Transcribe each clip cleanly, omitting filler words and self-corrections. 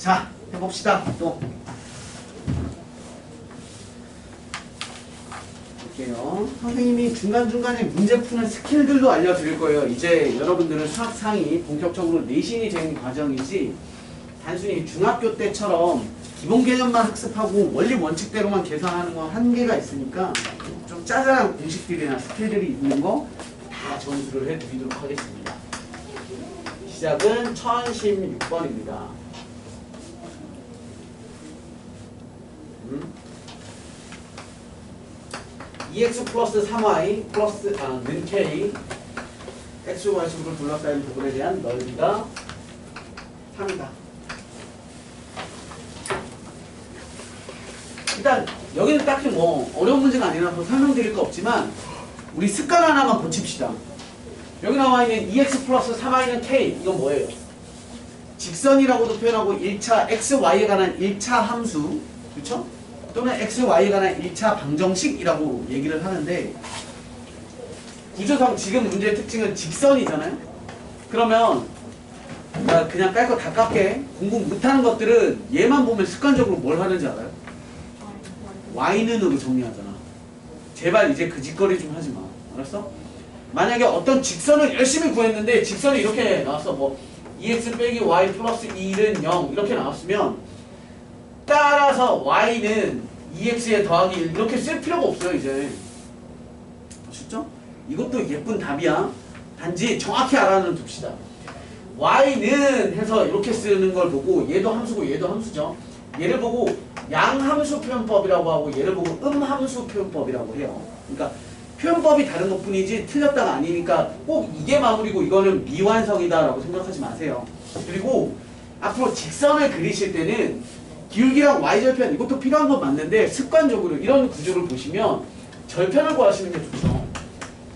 자, 해봅시다. 또. 볼게요. 선생님이 중간중간에 문제 푸는 스킬들도 알려드릴 거예요. 이제 여러분들은 수학 상이 본격적으로 내신이 된 과정이지 단순히 중학교 때처럼 기본 개념만 학습하고 원리 원칙대로만 계산하는 건 한계가 있으니까 좀 짜잘한 공식들이나 스킬들이 있는 거 다 전수를 해드리도록 하겠습니다. 시작은 1016번입니다. EX 플러스 3Y 플러스 는 K X, Y축으로 둘러싸인 부분에 대한 넓이가 3이다. 일단 여기는 딱히 뭐 어려운 문제가 아니라서 설명드릴 거 없지만 우리 습관 하나만 고칩시다. 여기 나와 있는 EX 플러스 3Y는 K 이건 뭐예요? 직선이라고도 표현하고 1차 X, Y에 관한 1차 함수 그렇죠? 또는 X, Y에 관한 1차 방정식이라고 얘기를 하는데 구조상 지금 문제의 특징은 직선이잖아요? 그러면 그냥 깔 거 다 깎게 공부 못하는 것들은 얘만 보면 습관적으로 뭘 하는지 알아요? Y는으로 정리하잖아. 제발 이제 그 짓거리 좀 하지 마. 알았어? 만약에 어떤 직선을 열심히 구했는데 직선이 이렇게 나왔어. 뭐 EX 빼기 Y 플러스 1은 0 이렇게 나왔으면 따라서 Y는 EX에 더하기 1 이렇게 쓸 필요가 없어요 이제. 아셨죠? 이것도 예쁜 답이야. 단지 정확히 알아는 둡시다. Y는 해서 이렇게 쓰는 걸 보고 얘도 함수고 얘도 함수죠. 얘를 보고 양함수 표현법이라고 하고 얘를 보고 음함수 표현법이라고 해요. 그러니까 표현법이 다른 것 뿐이지 틀렸다가 아니니까 꼭 이게 마무리고 이거는 미완성이다 라고 생각하지 마세요. 그리고 앞으로 직선을 그리실 때는 기울기랑 Y절편 이것도 필요한 건 맞는데 습관적으로 이런 구조를 보시면 절편을 구하시는 게 좋죠.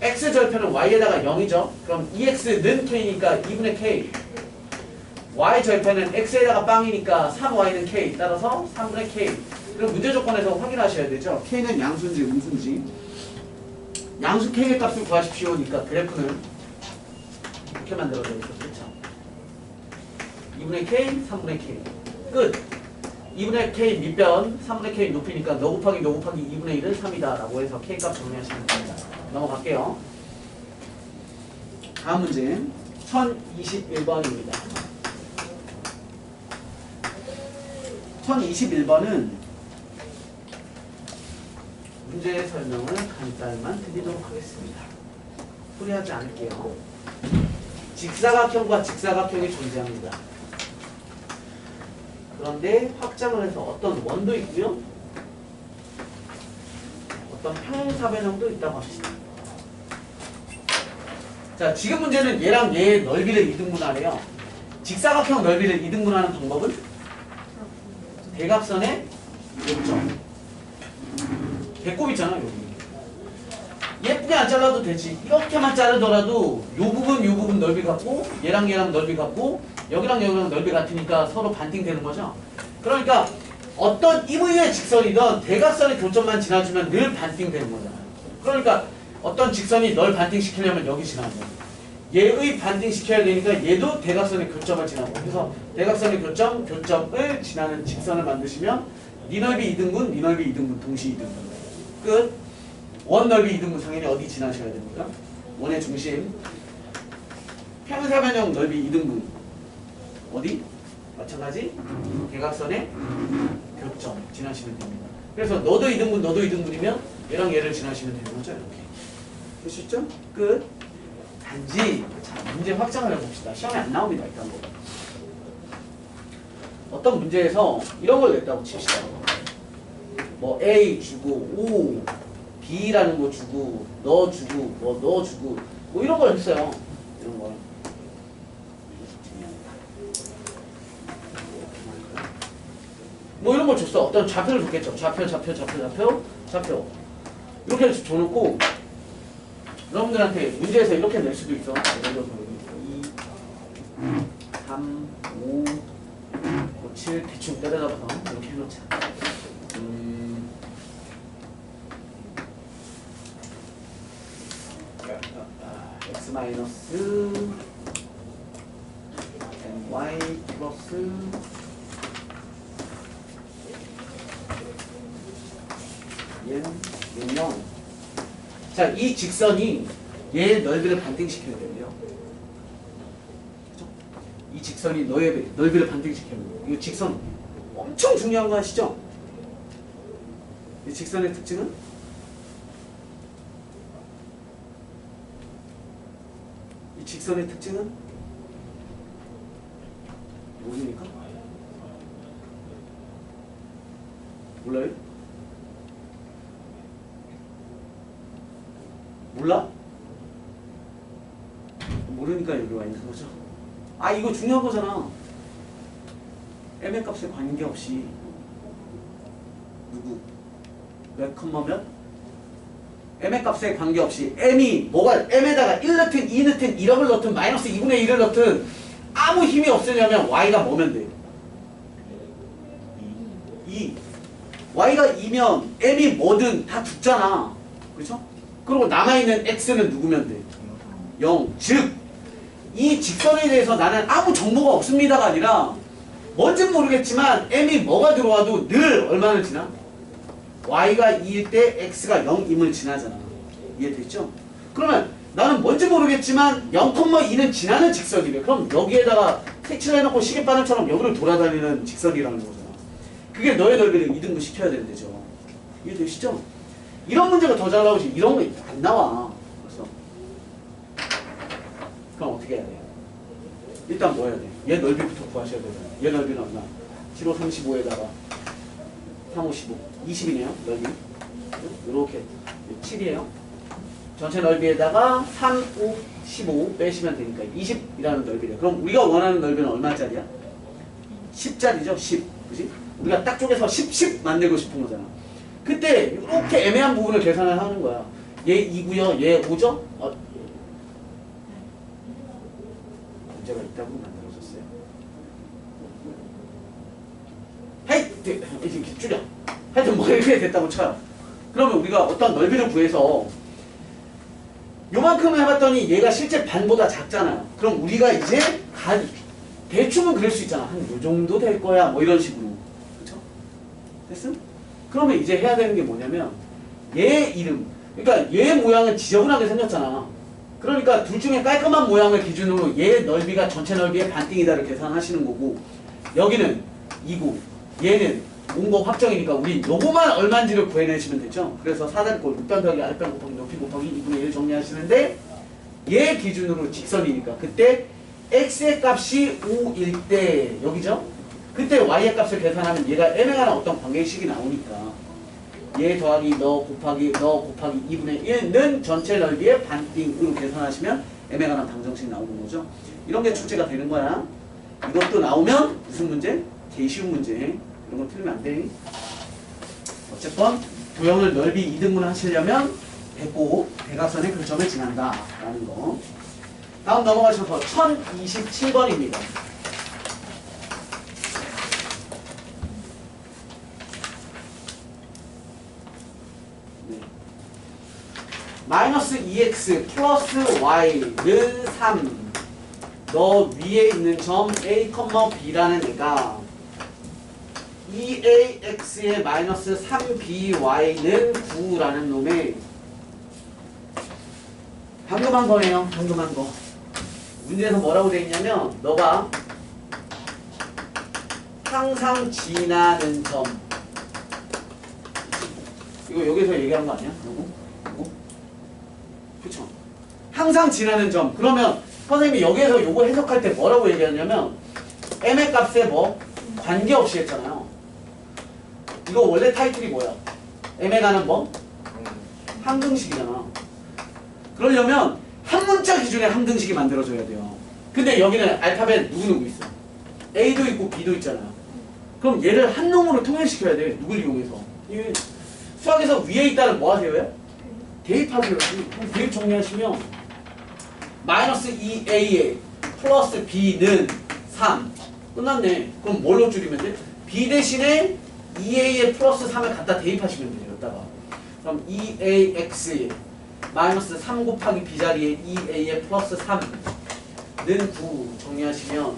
X절편은 Y에다가 0이죠. 그럼 EX는 K니까 2분의 K Y절편은 X에다가 빵이니까 3Y는 K 따라서 3분의 K 그럼 문제 조건에서 확인하셔야 되죠. K는 양수인지 음수인지 양수 K의 값을 구하십시오니까 그래프는 이렇게 만들어져 있죠. 그렇죠? 2분의 K, 3분의 K 끝! 2분의 K 밑변, 3분의 K 높이니까 너 곱하기 2분의 1은 3이다 라고 해서 K 값 정리하시면 됩니다. 넘어갈게요. 다음 문제 1021번입니다. 1021번은 문제의 설명을 간단히만 드리도록 하겠습니다. 풀이하지 않을게요. 직사각형과 직사각형이 존재합니다. 그런데 확장을 해서 어떤 원도 있고요. 어떤 평행사변형도 있다고 합시다. 자, 지금 문제는 얘랑 얘의 넓이를 이등분하래요. 직사각형 넓이를 이등분하는 방법은 대각선의 요점. 배꼽 있잖아, 여기. 예쁘게 안 잘라도 되지. 이렇게만 자르더라도 요 부분 넓이 같고 얘랑 넓이 같고 여기랑 넓이 같으니까 서로 반띵되는 거죠. 그러니까 어떤 임의의 직선이든 대각선의 교점만 지나주면 늘 반띵되는 거잖아요. 그러니까 어떤 직선이 널 반띵시키려면 여기 지나야 돼. 얘의 반띵시켜야 되니까 얘도 대각선의 교점을 지나고 그래서 대각선의 교점을 지나는 직선을 만드시면 네 넓이 2등분, 네 넓이 2등분, 동시 2등분. 끝. 원 넓이 2등분 당연히 어디 지나셔야 됩니까? 원의 중심. 평행사변형 넓이 2등분. 어디? 마찬가지 대각선의 교점 지나시면 됩니다. 그래서 너도 2등분, 너도 2등분이면 얘랑 얘를 지나시면 되는 거죠. 이렇게. 되셨죠? 끝. 단지 자, 문제 확장을 해봅시다. 시험에 안 나옵니다. 일단 거. 어떤 문제에서 이런 걸 냈다고 칩시다. 뭐 A 주고 O B라는 거 주고 너 주고 뭐 너 주고 뭐 이런 걸 했어요. 이런 걸. 뭐 이런 걸 줬어. 어떤 좌표를 줬겠죠. 좌표 이렇게 해서 줘놓고 여러분들한테 문제에서 이렇게 낼 수도 있어. 2, 3, 5, 7 대충 때려잡아서 이렇게 해놓자. x 마이너스 y 플러스 자, 이 직선이 얘의 넓이를 반등시켜야 돼요. 그죠? 이 직선이 너의 넓이를 반등시켜야 돼요. 이 직선 엄청 중요한 거 아시죠? 이 직선의 특징은 이 직선의 특징은 모르니까? 몰라요? 몰라? 모르니까 여기 와 있는 거죠. 아, 이거 중요한 거잖아. m의 값에 관계없이 누구? 몇 컴마 몇? m의 값에 관계없이 m이 뭐가 m에다가 1 넣든 2 넣든 1억을 넣든 마이너스 2분의 1을 넣든 아무 힘이 없으려면 y가 뭐면 돼? 2. y가 2면 m이 뭐든 다 죽잖아. 그렇죠? 그리고 남아있는 x는 누구면 돼? 0. 즉, 이 직선에 대해서 나는 아무 정보가 없습니다가 아니라 뭔진 모르겠지만 m이 뭐가 들어와도 늘 얼마를 지나? y가 2일 때 x가 0임을 지나잖아. 이해됐죠? 그러면 나는 뭔지 모르겠지만 0,2는 지나는 직선이래. 그럼 여기에다가 색칠을 해놓고 시계바늘처럼 여기를 돌아다니는 직선이라는 거잖아. 그게 너의 넓이를 2등분 시켜야 되는 데죠. 이해되시죠? 이런 문제가 더 잘 나오지. 이런 거 안 나와. 그래서 그럼 어떻게 해야 돼? 일단 뭐 해야 돼? 얘 넓이부터 구하셔야 되잖아. 얘 넓이는 얼마? 7, 5, 35에다가 3, 5, 15. 20이네요. 넓이. 이렇게 7이에요. 전체 넓이에다가 3, 5, 15 빼시면 되니까 20이라는 넓이래. 그럼 우리가 원하는 넓이는 얼마짜리야? 10짜리죠? 10. 그지? 우리가 딱 쪼개서 10 만들고 싶은 거잖아. 그때 이렇게 애매한 부분을 계산을 하는 거야. 얘 2고요. 얘 5죠? 문제가 있다고 만들어졌어요. 이렇게 줄여. 하여튼 뭐 이렇게 됐다고 쳐요. 그러면 우리가 어떤 넓이를 구해서 요만큼 해봤더니 얘가 실제 반보다 작잖아요. 그럼 우리가 이제 대충은 그럴 수 있잖아. 한 요 정도 될 거야. 뭐 이런 식으로. 그쵸? 됐음? 그러면 이제 해야 되는 게 뭐냐면 얘 이름. 그러니까 얘 모양은 지저분하게 생겼잖아. 그러니까 둘 중에 깔끔한 모양을 기준으로 얘 넓이가 전체 넓이의 반띵이다를 계산하시는 거고, 여기는 2고 얘는 온거 확정이니까 우리 요거만 얼마인지를 구해내시면 되죠. 그래서 4단꼴 6변 더하기 아랫변 곱하기 높이 곱하기 2분의 1 정리하시는데 얘 기준으로 직선이니까 그때 x의 값이 5일 때 여기죠. 그때 y의 값을 계산하면 얘가 m에 관한 어떤 관계식이 나오니까 얘 더하기 너 곱하기 2분의 1는 전체 넓이의 반띵으로 계산하시면 m에 관한 방정식 나오는 거죠. 이런 게 출제가 되는 거야. 이것도 나오면 무슨 문제? 제일 쉬운 문제. 이런 거 틀리면 안 돼. 어쨌건 도형을 넓이 2등분 하시려면 배고 대각선의 교점을 지난다 라는 거. 다음 넘어가셔서 1027번입니다. 네. 마이너스 2x 플러스 y는 3. 너 위에 있는 점 a, b라는 애가 2ax의 마이너스 3by는 9라는 놈의 방금 한 거예요. 방금 한 거. 문제에서 뭐라고 돼 있냐면 너가 항상 지나는 점. 이거 여기서 얘기한 거 아니야? 요거? 그쵸? 항상 지나는 점. 그러면 선생님이 여기에서 요거 해석할 때 뭐라고 얘기하냐면 m의 값에 뭐 관계없이 했잖아요. 이거 원래 타이틀이 뭐야? m에 관한 뭐? 항등식이잖아. 그러려면 한 문자 기준의 항등식이 만들어져야 돼요. 근데 여기는 알파벳 누구 있어? A도 있고 B도 있잖아요. 그럼 얘를 한 놈으로 통일시켜야 돼. 누굴 이용해서? 수학에서 위에 있다는 뭐 하세요? 대입하세요. 그럼 대입 정리하시면 마이너스 2A에 플러스 B는 3. 끝났네. 그럼 뭘로 줄이면 돼? B 대신에 2A에 플러스 3을 갖다 대입하시면 돼요. 여기다가. 그럼 2AX에 마이너스 3 곱하기 B 자리에 2A에 플러스 3는 9 정리하시면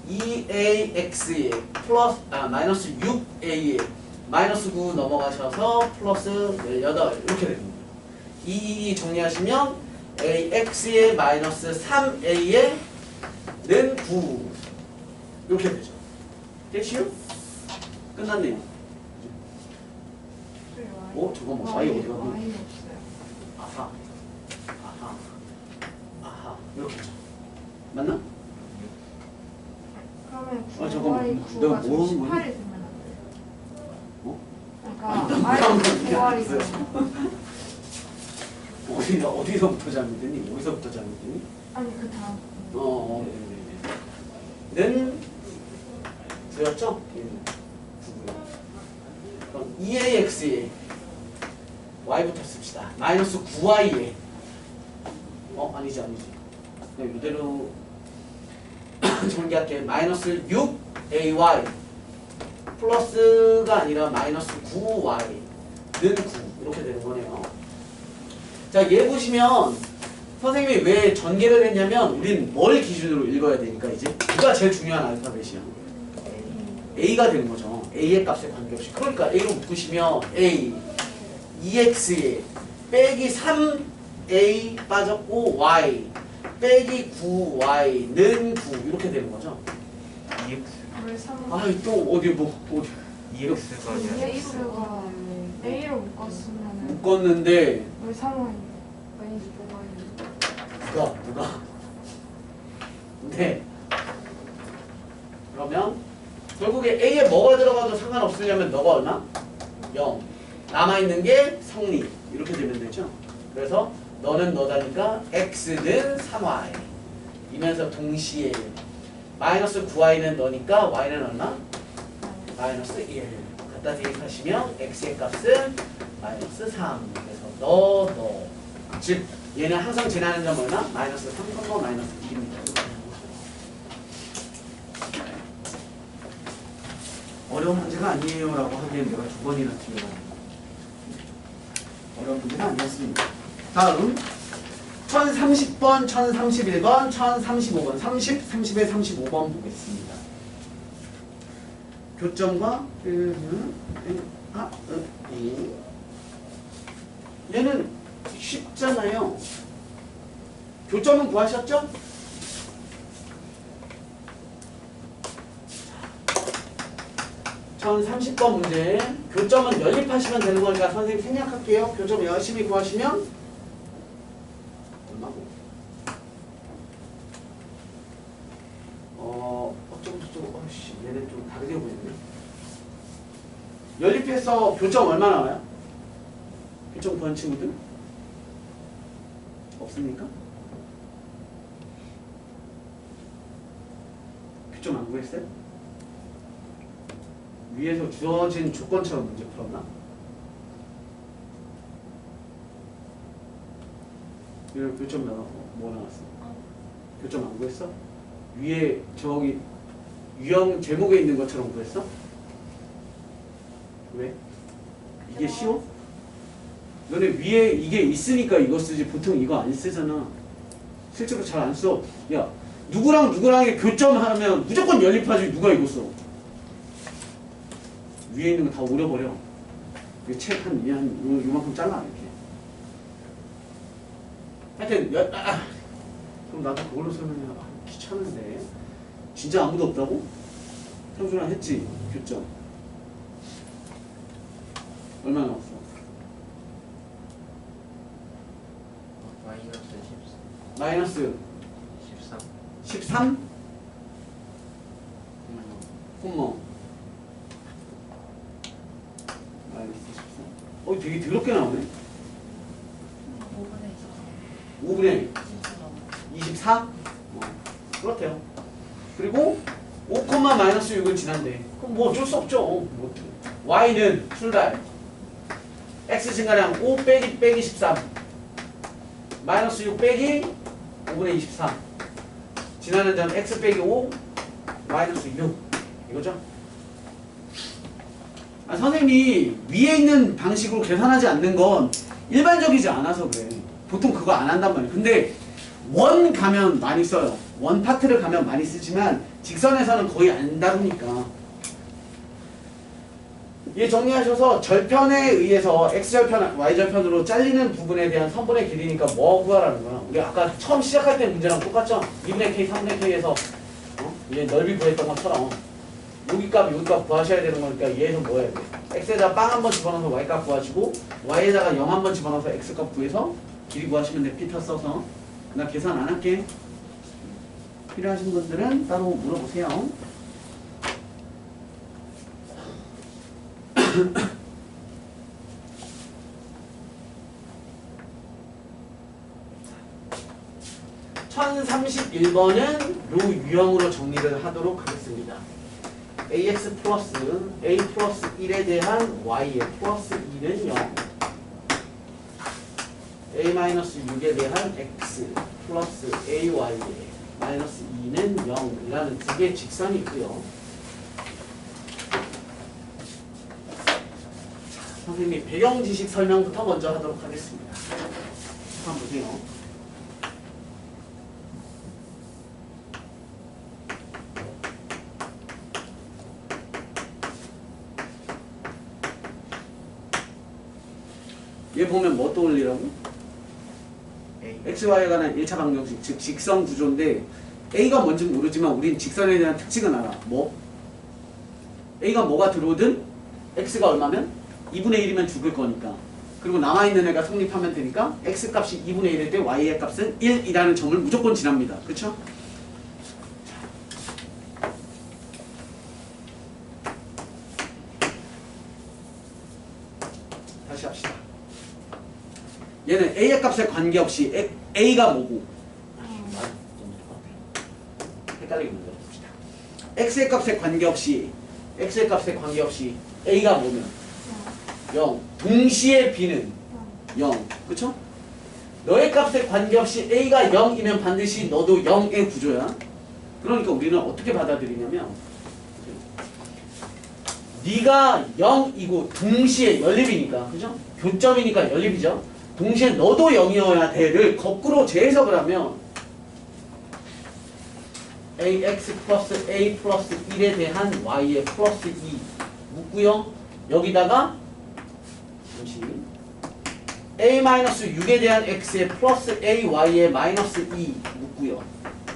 2AX에 플러스 마이너스 6A에 마이너스 9 넘어가셔서 플러스 18 이렇게 되는 거예요. 정리하시면 ax의 마이너스 3a의 는 9 이렇게 되죠. 됐슈? 끝났네요. 잠깐만 y 어디 갔나? Y는 없어요. 아하 이렇게죠. 맞나? 그러면 잠깐만. 9y 내가 9가 뭐 하는 18이 거니? 되면 안 돼요? 어? 그러니까 아니, 나 y 뭐라고 하는 9y이 거야? 어디서부터 잘못했니? 어디서부터 잘못했니? 아니 그 다음 네네네. 는 되었죠? 그럼 2ax에 y부터 씁시다. 마이너스 9y에 아니지 그냥 이대로 전개할게. 마이너스 6ay 플러스가 아니라 마이너스 9y는 9 이렇게 되는 거네요. 자, 얘 보시면 선생님이 왜 전개를 했냐면 우린 뭘 기준으로 읽어야 되니까 이제 누가 제일 중요한 알파벳이야? a가 되는 거죠. a의 값에 관계없이. 그러니까 a로 묶으시면 a 2x에 빼기 3a 빠졌고 y 빼기 9y는 9 이렇게 되는 거죠. 왜 3? 아이 또 어디 EX가 아니라 X가 A로 묶었으면 묶었는데 왜 3y? 누가 네. 그러면 결국에 a에 뭐가 들어가도 상관없으려면 너가 얼마? 0 남아있는 게 성리 이렇게 되면 되죠. 그래서 너는 너다니까 x는 3y 이면서 동시에 마이너스 9y는 너니까 y는 얼마? 마이너스 1 갖다 대입하시면 x의 값은 마이너스 3 그래서 즉 얘는 항상 지나는 점 얼마? 마이너스 3, 마이너스 2입니다. 어려운 문제가 아니에요 라고 하기엔 내가 두 번이나 틀려요. 어려운 문제가 아니었습니다. 다음 1030번, 1031번, 1035번 30, 30에 35번 보겠습니다. 교점과 얘는 쉽잖아요. 교점은 구하셨죠? 전 30번 문제 교점은 연립하시면 되는 거니까 선생님 생략할게요. 교점 열심히 구하시면 얼마고? 얘네 좀 다르게 보이네. 연립해서 교점 얼마 나와요? 교점 구한 친구들? 없습니까? 교점 안 구했어요? 위에서 주어진 조건처럼 문제 풀었나? 이거 교점 뭐 나왔어? 교점 안 구했어? 위에 저기 유형 제목에 있는 것처럼 구했어? 왜? 이게 쉬워? 너네 위에 이게 있으니까 이거 쓰지 보통 이거 안 쓰잖아. 실제로 잘 안 써. 야 누구랑 누구랑의 교점하면 무조건 연립하지. 누가 이거 써? 위에 있는 거 다 오려버려. 책 한 요만큼 잘라 이렇게. 하여튼 그럼 나도 그걸로 설명해. 귀찮은데. 진짜 아무도 없다고? 형준아 했지? 교점. 얼마 나왔어? 마이너스 13 13? 콤마 마이너스 13. 되게 더럽게 나오네. 5분의 24? 그렇대요. 그리고 5, 마이너스 6은 지난데. 그럼 뭐 어쩔 수 없죠. y는 출발. x 증가량 5 빼기 13. 마이너스 6 빼기 5분의 23. 지나는 점 x 빼기 5 마이너스 6. 이거죠? 선생님이 위에 있는 방식으로 계산하지 않는 건 일반적이지 않아서 그래. 보통 그거 안 한단 말이에요. 근데 원 가면 많이 써요. 원 파트를 가면 많이 쓰지만 직선에서는 거의 안 다루니까. 얘 정리하셔서 절편에 의해서 x절편, y절편으로 잘리는 부분에 대한 선분의 길이니까 뭐 구하라는 거야? 우리 아까 처음 시작할 때 문제랑 똑같죠? 2분의 k, 3분의 k에서 얘 넓이 구했던 것처럼 여기 값 구하셔야 되는 거니까 얘에서 뭐 해야 돼? x에다 빵 한번 집어넣어서 y 값 구하시고 y에다가 0 한번 집어넣어서 x 값 구해서 길이 구하시면 돼. 피터 써서. 나 계산 안 할게. 필요하신 분들은 따로 물어보세요. (1031번은) 로 유형으로 정리를 하도록 하겠습니다. ax 플러스 a 플러스 1에 대한 y의 플러스 2는 0 a 마이너스 6에 대한 x 플러스 ay의 마이너스 2는 0이라는 두 개의 직선이 있고요. 선생님이 배경 지식 설명부터 먼저 하도록 하겠습니다. 한번 보세요. 얘 보면 뭐 떠올리라고? XY에 관한 1차 방정식, 즉 직선 구조인데 A가 뭔지 모르지만 우린 직선에 대한 특징은 알아. 뭐? A가 뭐가 들어오든 X가 얼마면? 2분의 1이면 죽을 거니까. 그리고 남아있는 애가 성립하면 되니까 X값이 2분의 1일 때 Y의 값은 1이라는 점을 무조건 지납니다. 그쵸? 다시 합시다. 얘는 A의 값에 관계없이 A가 뭐고? 헷갈리게 만들어봅시다. X의 값에 관계없이 A가 뭐면? 0. 동시에 B는 0. 그쵸? 너의 값에 관계없이 A가 0이면 반드시 너도 0의 구조야. 그러니까 우리는 어떻게 받아들이냐면 네가 0이고 동시에 연립이니까, 그죠? 교점이니까 연립이죠. 동시에 너도 0이어야 돼를 거꾸로 재해석을 하면 ax 플러스 a 플러스 1에 대한 y의 플러스 2 묻고요. 여기다가 잠시 a 마이너스 6에 대한 x의 플러스 a y의 마이너스 2 묻고요.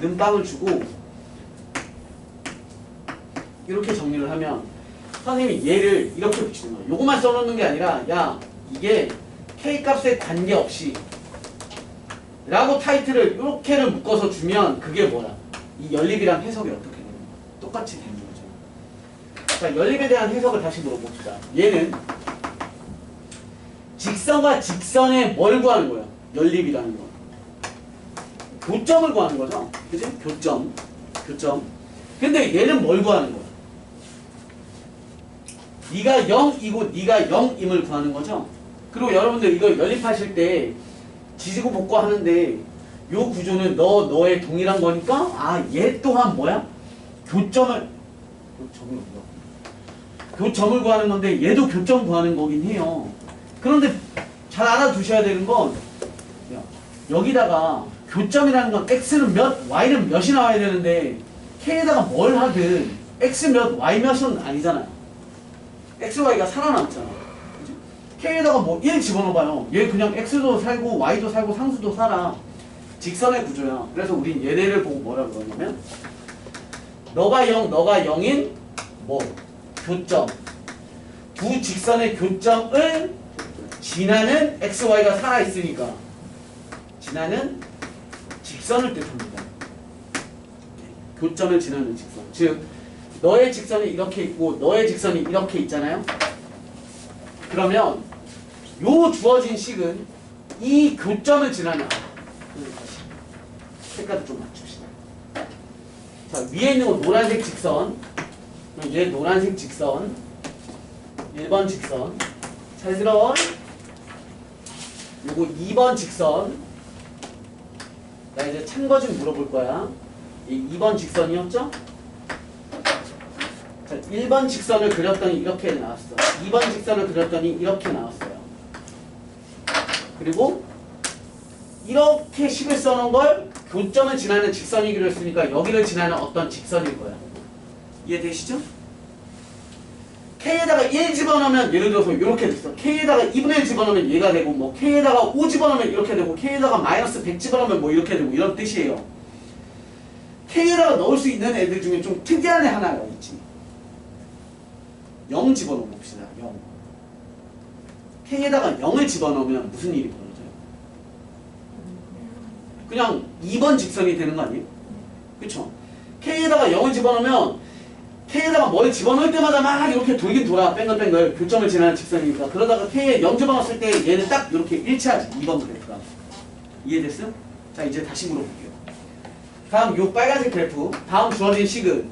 는빵을 주고 이렇게 정리를 하면 선생님이 얘를 이렇게 붙이는 거예요. 요거만 써놓는 게 아니라 야 이게 K값에 관계없이 라고 타이틀을 이렇게를 묶어서 주면 그게 뭐야? 이 연립이란 해석이 어떻게 되는 거야? 똑같이 되는 거죠. 자, 연립에 대한 해석을 다시 물어봅시다. 얘는 직선과 직선에 뭘 구하는 거야? 연립이라는 거. 교점을 구하는 거죠. 그지? 교점. 근데 얘는 뭘 구하는 거야? 네가 0이고 네가 0임을 구하는 거죠. 그리고 여러분들 이거 연립하실 때 지지고 볶고 하는데 요 구조는 너의 동일한 거니까 얘 또한 뭐야? 교점을 구하는 건데 얘도 교점 구하는 거긴 해요. 그런데 잘 알아두셔야 되는 건 여기다가 교점이라는 건 x는 몇, y는 몇이 나와야 되는데 k에다가 뭘 하든 x 몇, y 몇은 아니잖아요. x, y가 살아남잖아. K에다가 뭐 1 집어넣어봐요. 얘 그냥 X도 살고 Y도 살고 상수도 살아. 직선의 구조야. 그래서 우린 얘네를 보고 뭐라 그러냐면 너가 0인 뭐 교점. 두 직선의 교점을 지나는 X, Y가 살아있으니까 지나는 직선을 뜻합니다. 교점을 지나는 직선. 즉 너의 직선이 이렇게 있고 너의 직선이 이렇게 있잖아요. 그러면 요 주어진 식은 이 교점을 지나는 색깔을 좀 맞춥시다. 자, 위에 있는 거 노란색 직선, 얘 노란색 직선, 1번 직선. 잘 들어. 요거 2번 직선. 나 이제 참고 좀 물어볼 거야. 이 2번 직선이었죠? 자, 1번 직선을 그렸더니 이렇게 나왔어. 2번 직선을 그렸더니 이렇게 나왔어요. 그리고 이렇게 식을 써놓은 걸 교점을 지나는 직선이기로 했으니까 여기를 지나는 어떤 직선일 거야. 이해되시죠? K에다가 1 집어넣으면 예를 들어서 이렇게 됐어. K에다가 2분의 1 집어넣으면 얘가 되고 뭐 K에다가 5 집어넣으면 이렇게 되고 K에다가 마이너스 100 집어넣으면 뭐 이렇게 되고 이런 뜻이에요. K에다가 넣을 수 있는 애들 중에 좀 특이한 애 하나가 있지. 0 집어넣어 봅시다. 0. K에다가 0을 집어넣으면 무슨 일이 벌어져요? 그냥 2번 직선이 되는 거 아니에요? 그쵸? K에다가 0을 집어넣으면 K에다가 뭘 집어넣을 때마다 막 이렇게 돌긴 돌아. 뱅글뱅글 교점을 지나는 직선이니까. 그러다가 K에 0 집어넣었을 때 얘는 딱 이렇게 일치하지. 2번 그래프가. 이해됐음? 자 이제 다시 물어볼게요. 다음 요 빨간색 그래프. 다음 주어진 식은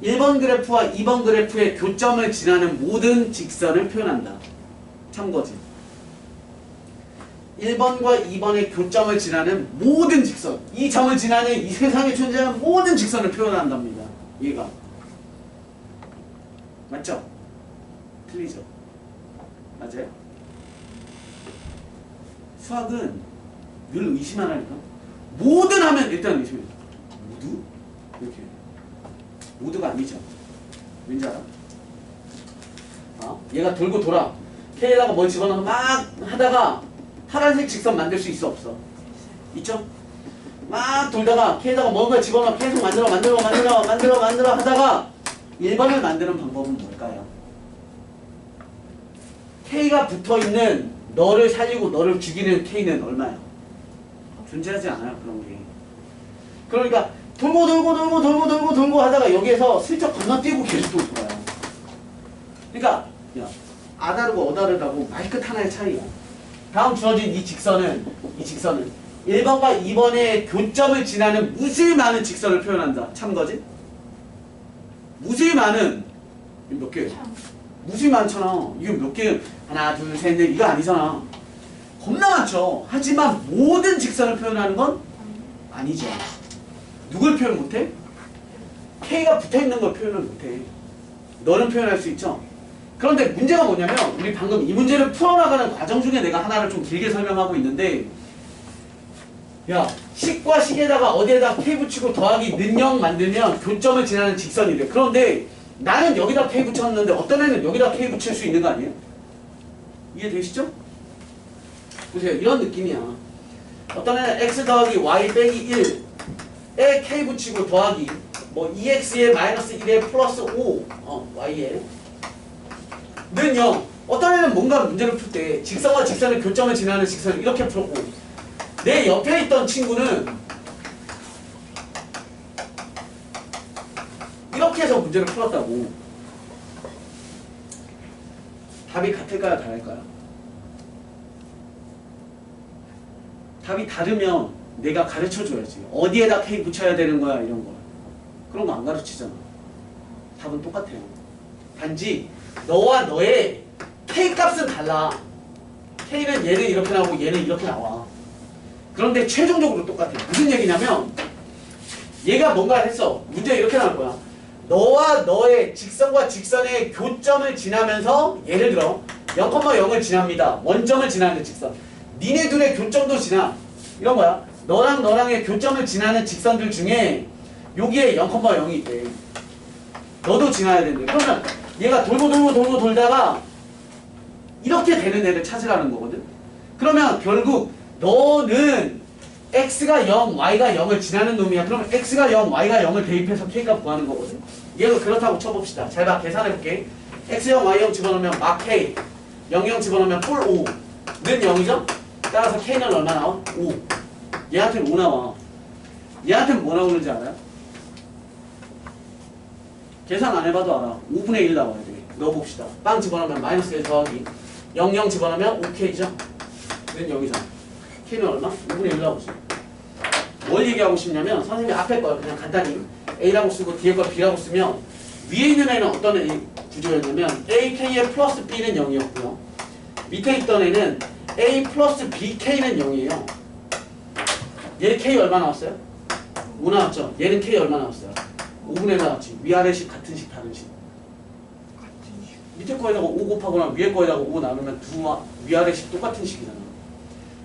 1번 그래프와 2번 그래프의 교점을 지나는 모든 직선을 표현한다. 참고지. 1번과 2번의 교점을 지나는 모든 직선. 이 점을 지나는 이 세상에 존재하는 모든 직선을 표현한답니다. 얘가. 맞죠? 틀리죠? 맞아요? 수학은 늘 의심하라니까. 모든 하면 일단 의심해. 모두? 이렇게. 모두가 아니죠. 왠지 알아? 얘가 돌고 돌아. K에다가 뭘 집어넣어 막 하다가 파란색 직선 만들 수 있어 없어? 있죠? 막 돌다가 K에다가 뭔가 집어넣어 계속 만들어 하다가 1번을 만드는 방법은 뭘까요? K가 붙어있는 너를 살리고 너를 죽이는 K는 얼마야? 존재하지 않아요 그런 게. 그러니까 돌고 하다가 여기에서 슬쩍 건너뛰고 계속 또 돌아요. 그러니까 야, 아다르고 어다르다고 말끝 하나의 차이야. 다음 주어진 이 직선은 1번과 2번의 교점을 지나는 무수히 많은 직선을 표현한다. 참거지? 무수히 많은 몇 개? 무수히 많잖아. 이게 몇 개? 하나, 둘, 셋, 넷 이거 아니잖아. 겁나 많죠. 하지만 모든 직선을 표현하는 건 아니죠. 누굴 표현 못해? K가 붙어있는 걸 표현을 못해. 너는 표현할 수 있죠? 그런데 문제가 뭐냐면 우리 방금 이 문제를 풀어나가는 과정 중에 내가 하나를 좀 길게 설명하고 있는데 야, 식과 식에다가 어디에다 K 붙이고 더하기 는영 만들면 교점을 지나는 직선이 돼. 그런데 나는 여기다 K 붙였는데 어떤 애는 여기다 K 붙일 수 있는 거 아니에요? 이해되시죠? 보세요. 이런 느낌이야. 어떤 애는 X 더하기 Y 빼기 1에 K 붙이고 더하기 뭐 2X에 마이너스 1에 플러스 5 Y에 는 0. 어떤 애는 뭔가 문제를 풀 때 직선과 직선의 교점을 지나는 직선을 이렇게 풀었고 내 옆에 있던 친구는 이렇게 해서 문제를 풀었다고. 답이 같을까요? 다를까요? 답이 다르면 내가 가르쳐줘야지. 어디에다 K 붙여야 되는 거야 이런 거. 그런 거 안 가르치잖아. 답은 똑같아요. 단지 너와 너의 K 값은 달라. K는 얘는 이렇게 나오고 얘는 이렇게 나와. 그런데 최종적으로 똑같아. 무슨 얘기냐면 얘가 뭔가를 했어. 문제 이렇게 나올 거야. 너와 너의 직선과 직선의 교점을 지나면서 예를 들어 0,0을 지납니다. 원점을 지나는 직선. 니네 둘의 교점도 지나. 이런 거야. 너랑 너랑의 교점을 지나는 직선들 중에 여기에 0,0이 있대. 너도 지나야 된대. 그러면 얘가 돌고 돌다가 이렇게 되는 애를 찾으라는 거거든. 그러면 결국 너는 x가 0, y가 0을 지나는 놈이야. 그러면 x가 0, y가 0을 대입해서 k값 구하는 거거든. 얘도 그렇다고 쳐봅시다. 잘 봐. 계산해볼게. x0, y0 집어넣으면 막 k, 00 집어넣으면 뿔 5. 는 0이죠? 따라서 k는 얼마 나와? 5. 얘한테는 5 나와. 얘한테는 뭐 나오는지 알아요? 계산 안 해봐도 알아. 5분의 1 나와야 돼. 넣어봅시다. 빵 집어넣으면 마이너스 1 더하기 00 집어넣으면 5k죠? 는 0이잖아. K는 얼마? 5분의 1 나오지. 뭘 얘기하고 싶냐면 선생님이 앞에 걸 그냥 간단히 A라고 쓰고 뒤에 걸 B라고 쓰면 위에 있는 애는 어떤 애 구조였냐면 A, K의 플러스 B는 0이었고요. 밑에 있던 애는 A 플러스 BK는 0이에요. 얘 K 얼마 나왔어요? 5 나왔죠? 얘는 K 얼마 나왔어요? 5분의 1 나왔지. 위아래식 같은 식 다른 식. 밑에 거에다가 5 곱하거나 위에 거에다가 5 나누면 두 위아래식 똑같은 식이잖아.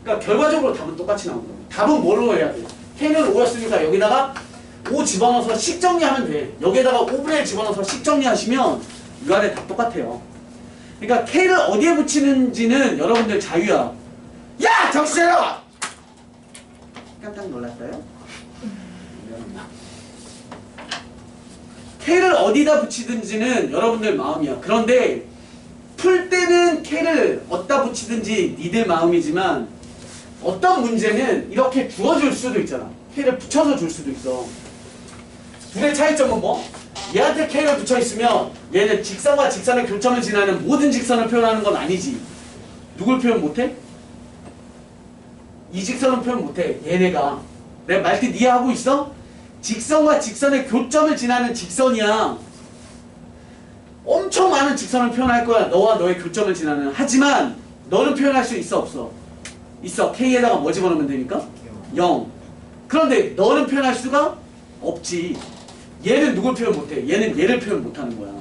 그러니까 결과적으로 답은 똑같이 나오는 거야. 답은 뭘로 해야 돼? K는 5였으니까 여기다가 5 집어넣어서 식 정리하면 돼. 여기에다가 5분의 1 집어넣어서 식 정리하시면 위아래 다 똑같아요. 그러니까 K를 어디에 붙이는지는 여러분들 자유야. 야! 정신 차려! 깜짝 놀랐어요? 미안합니다. K를 어디다 붙이든지는 여러분들 마음이야. 그런데 풀 때는 K를 어디다 붙이든지 니들 마음이지만 어떤 문제는 이렇게 주어줄 수도 있잖아. K를 붙여서 줄 수도 있어. 둘의 차이점은 뭐? 얘한테 K를 붙여있으면 얘는 직선과 직선의 교점을 지나는 모든 직선을 표현하는 건 아니지. 누굴 표현 못해? 이 직선은 표현 못해. 얘네가. 내 말뜻 이해하고 있어? 직선과 직선의 교점을 지나는 직선이야. 엄청 많은 직선을 표현할 거야. 너와 너의 교점을 지나는. 하지만 너는 표현할 수 있어 없어? 있어. K에다가 뭐 집어넣으면 되니까? 0. 그런데 너는 표현할 수가 없지. 얘는 누굴 표현 못해? 얘는 얘를 표현 못하는 거야.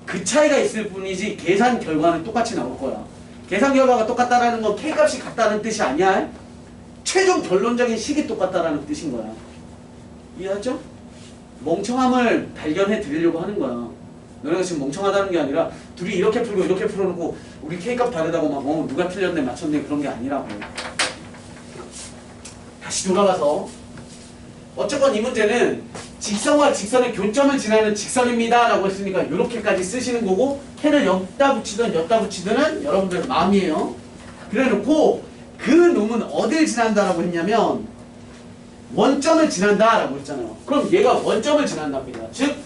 그 차이가 있을 뿐이지 계산 결과는 똑같이 나올 거야. 계산 결과가 똑같다라는 건 K값이 같다는 뜻이 아니야. 최종 결론적인 식이 똑같다라는 뜻인 거야. 이해하죠? 멍청함을 발견해 드리려고 하는 거야. 너네가 지금 멍청하다는 게 아니라 둘이 이렇게 풀고 이렇게 풀어놓고 우리 K값 다르다고 막 누가 틀렸네 맞췄네 그런 게 아니라고. 다시 돌아가서 어쨌건 이 문제는 직선과 직선의 교점을 지나는 직선입니다 라고 했으니까 이렇게까지 쓰시는 거고 K를 여기다 붙이든 여기다 붙이든은 여러분들 마음이에요. 그래놓고 그 놈은 어딜 지난다라고 했냐면 원점을 지난다라고 했잖아요. 그럼 얘가 원점을 지난답니다. 즉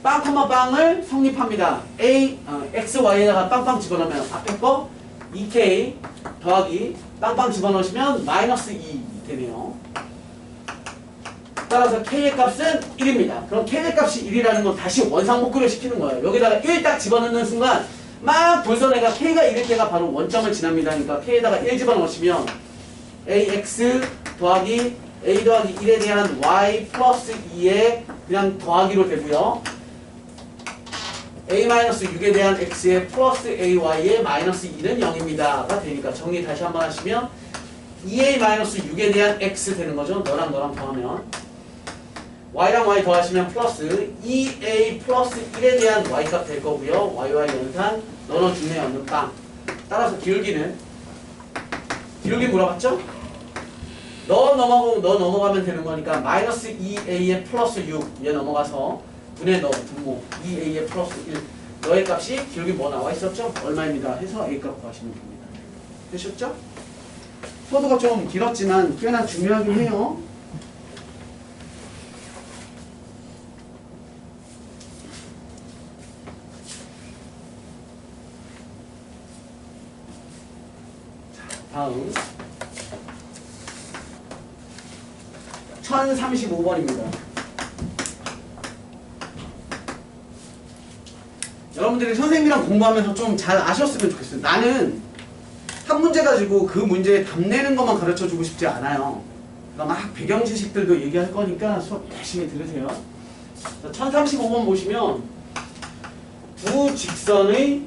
빵, 빵을 성립합니다. x, y에다가 빵빵 집어넣으면 앞에 거 2k 더하기 빵빵 집어넣으시면 마이너스 2 되네요. 따라서 k의 값은 1입니다. 그럼 k의 값이 1이라는 건 다시 원상복구를 시키는 거예요. 여기다가 1 딱 집어넣는 순간 막 돌선애가 k가 1일 때가 바로 원점을 지납니다. 그러니까 k에다가 1 집어넣으시면 ax 더하기 a 더하기 1에 대한 y 플러스 2에 그냥 더하기로 되고요. a-6에 대한 x의 플러스 ay의 마이너스 2는 0입니다가 되니까 정리 다시 한번 하시면 2a-6에 대한 x 되는 거죠. 너랑 너랑 더하면 y랑 y 더하시면 플러스 2a 플러스 1에 대한 y값 될 거고요. y와 연산 너너 중에 없는 빵. 따라서 기울기는 기울기 물어봤죠? 너 넘어가면 되는 거니까 마이너스 2a의 플러스 6 얘 넘어가서 분의 너 분모 2a의 플러스 1 너의 값이 기울기 뭐 나와 있었죠? 얼마입니다 해서 a 값 구하시면 됩니다. 되셨죠? 소도가 좀 길었지만 꽤나 중요하긴 해요. 다음 1035번입니다. 여러분들이 선생님이랑 공부하면서 좀 잘 아셨으면 좋겠어요. 나는 한 문제 가지고 그 문제에 답 내는 것만 가르쳐주고 싶지 않아요. 그러니까 막 배경 지식들도 얘기할 거니까 수업 열심히 들으세요. 1035번 보시면 두 직선의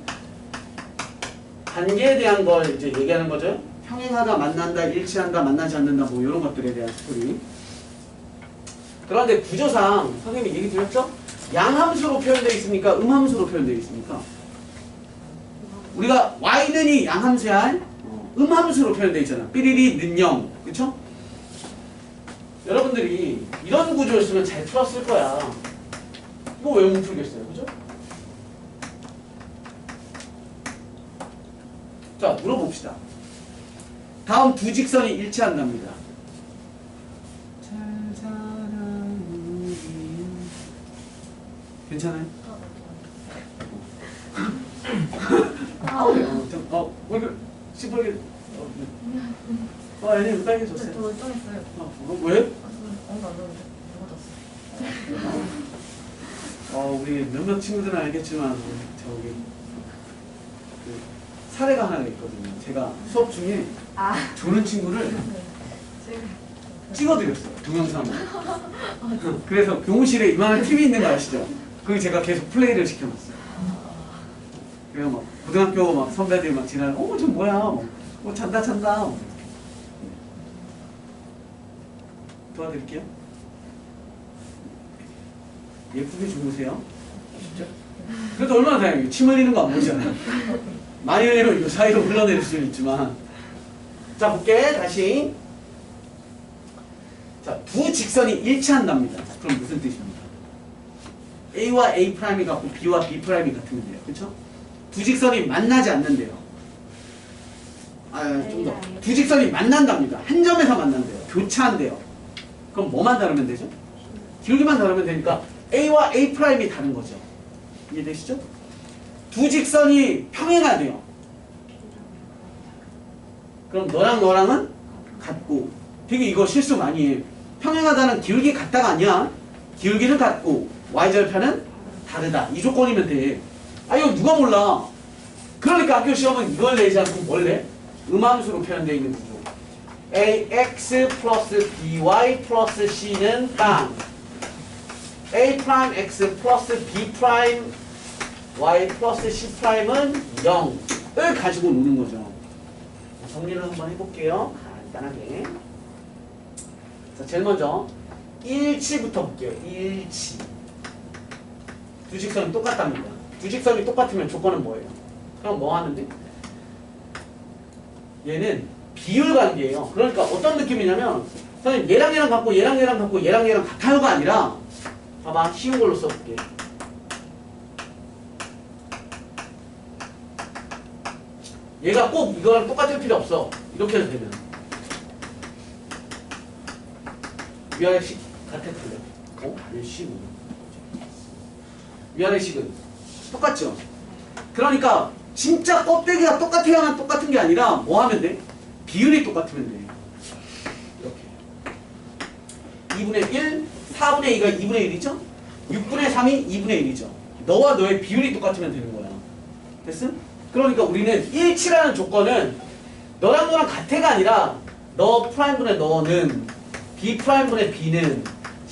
관계에 대한 걸 이제 얘기하는 거죠. 평행하다, 만난다, 일치한다, 만나지 않는다 뭐 이런 것들에 대한 스토리. 그런데 구조상 선생님이 얘기 드렸죠? 양함수로 표현되어 있습니까? 음함수로 표현되어 있습니까? 우리가 y는이 양함수야. 음함수로 표현되어 있잖아. 삐리리 는 0. 그쵸? 여러분들이 이런 구조였으면 잘 풀었을 거야. 이거 왜 못 풀겠어요? 그죠? 자, 물어봅시다. 다음 두 직선이 일치한답니다. 괜찮아요? 왜 그 시뻘게 아니 빨개졌어요. 저 쩡했어요. 왜? 뭔가 안 누워졌어. 우리 몇몇 친구들은 알겠지만 저기 그 사례가 하나 있거든요. 제가 수업 중에 조는 친구를 찍어드렸어요. 동영상으로. 그래서 교무실에 이만한 TV 있는 거 아시죠? 그거 제가 계속 플레이를 시켜놨어요. 그래서 막 고등학교 막 선배들 막 지나면 저 뭐야? 잔다. 도와드릴게요. 예쁘게 주무세요. 진짜? 그래도 얼마나 다행이에요. 침 흘리는 거 안 보이잖아요. 많이 흘리면 이 사이로 흘러내릴 수는 있지만. 자, 볼게. 다시. 자, 두 직선이 일치한답니다. 그럼 무슨 뜻입니까? A와 A 프라임이 같고 B와 B 프라임이 같으면 돼요. 그렇죠? 두 직선이 만나지 않는데요. 좀 더. 두 직선이 만난답니다. 한 점에서 만난대요. 교차한대요. 그럼 뭐만 다르면 되죠? 기울기만 다르면 되니까 A와 A 프라임이 다른 거죠. 이해되시죠? 두 직선이 평행하대요. 그럼 너랑 너랑은 같고. 되게 이거 실수 많이 해. 평행하다는 기울기 같다가 아니야. 기울기는 같고 y절편은 다르다. 이 조건이면 돼. 아 이거 누가 몰라. 그러니까 학교 시험은 이걸 내지 않고 뭘 내? 음함수로 표현되어 있는 구조. ax 플러스 by 플러스 c는 빵. a 프라임 x 플러스 b 프라임 y 플러스 c 프라임은 0을 가지고 노는 거죠. 정리를 한번 해볼게요. 간단하게. 자, 제일 먼저 일치부터 볼게요. 일치. 두 직선이 똑같답니다. 두 직선이 똑같으면 조건은 뭐예요? 그럼 뭐 하는데? 얘는 비율 관계예요. 그러니까 어떤 느낌이냐면 선생님 얘랑 얘랑 같고 얘랑 얘랑 같고 얘랑 얘랑 같아요가 아니라 봐봐 쉬운 걸로 써볼게. 얘가 꼭 이거랑 똑같을 필요 없어. 이렇게 해도 되면 위아래 식 같아 틀려. 얘 식은 위아래 식은 똑같죠? 그러니까 진짜 껍데기가 똑같아야만 똑같은 게 아니라 뭐 하면 돼? 비율이 똑같으면 돼. 이렇게 2분의 1, 4분의 2가 2분의 1이죠? 6분의 3이 2분의 1이죠. 너와 너의 비율이 똑같으면 되는 거야. 됐음? 그러니까 우리는 일치라는 조건은 너랑 너랑 같아가 아니라 너 프라임분의 너는 B 프라임분의 B는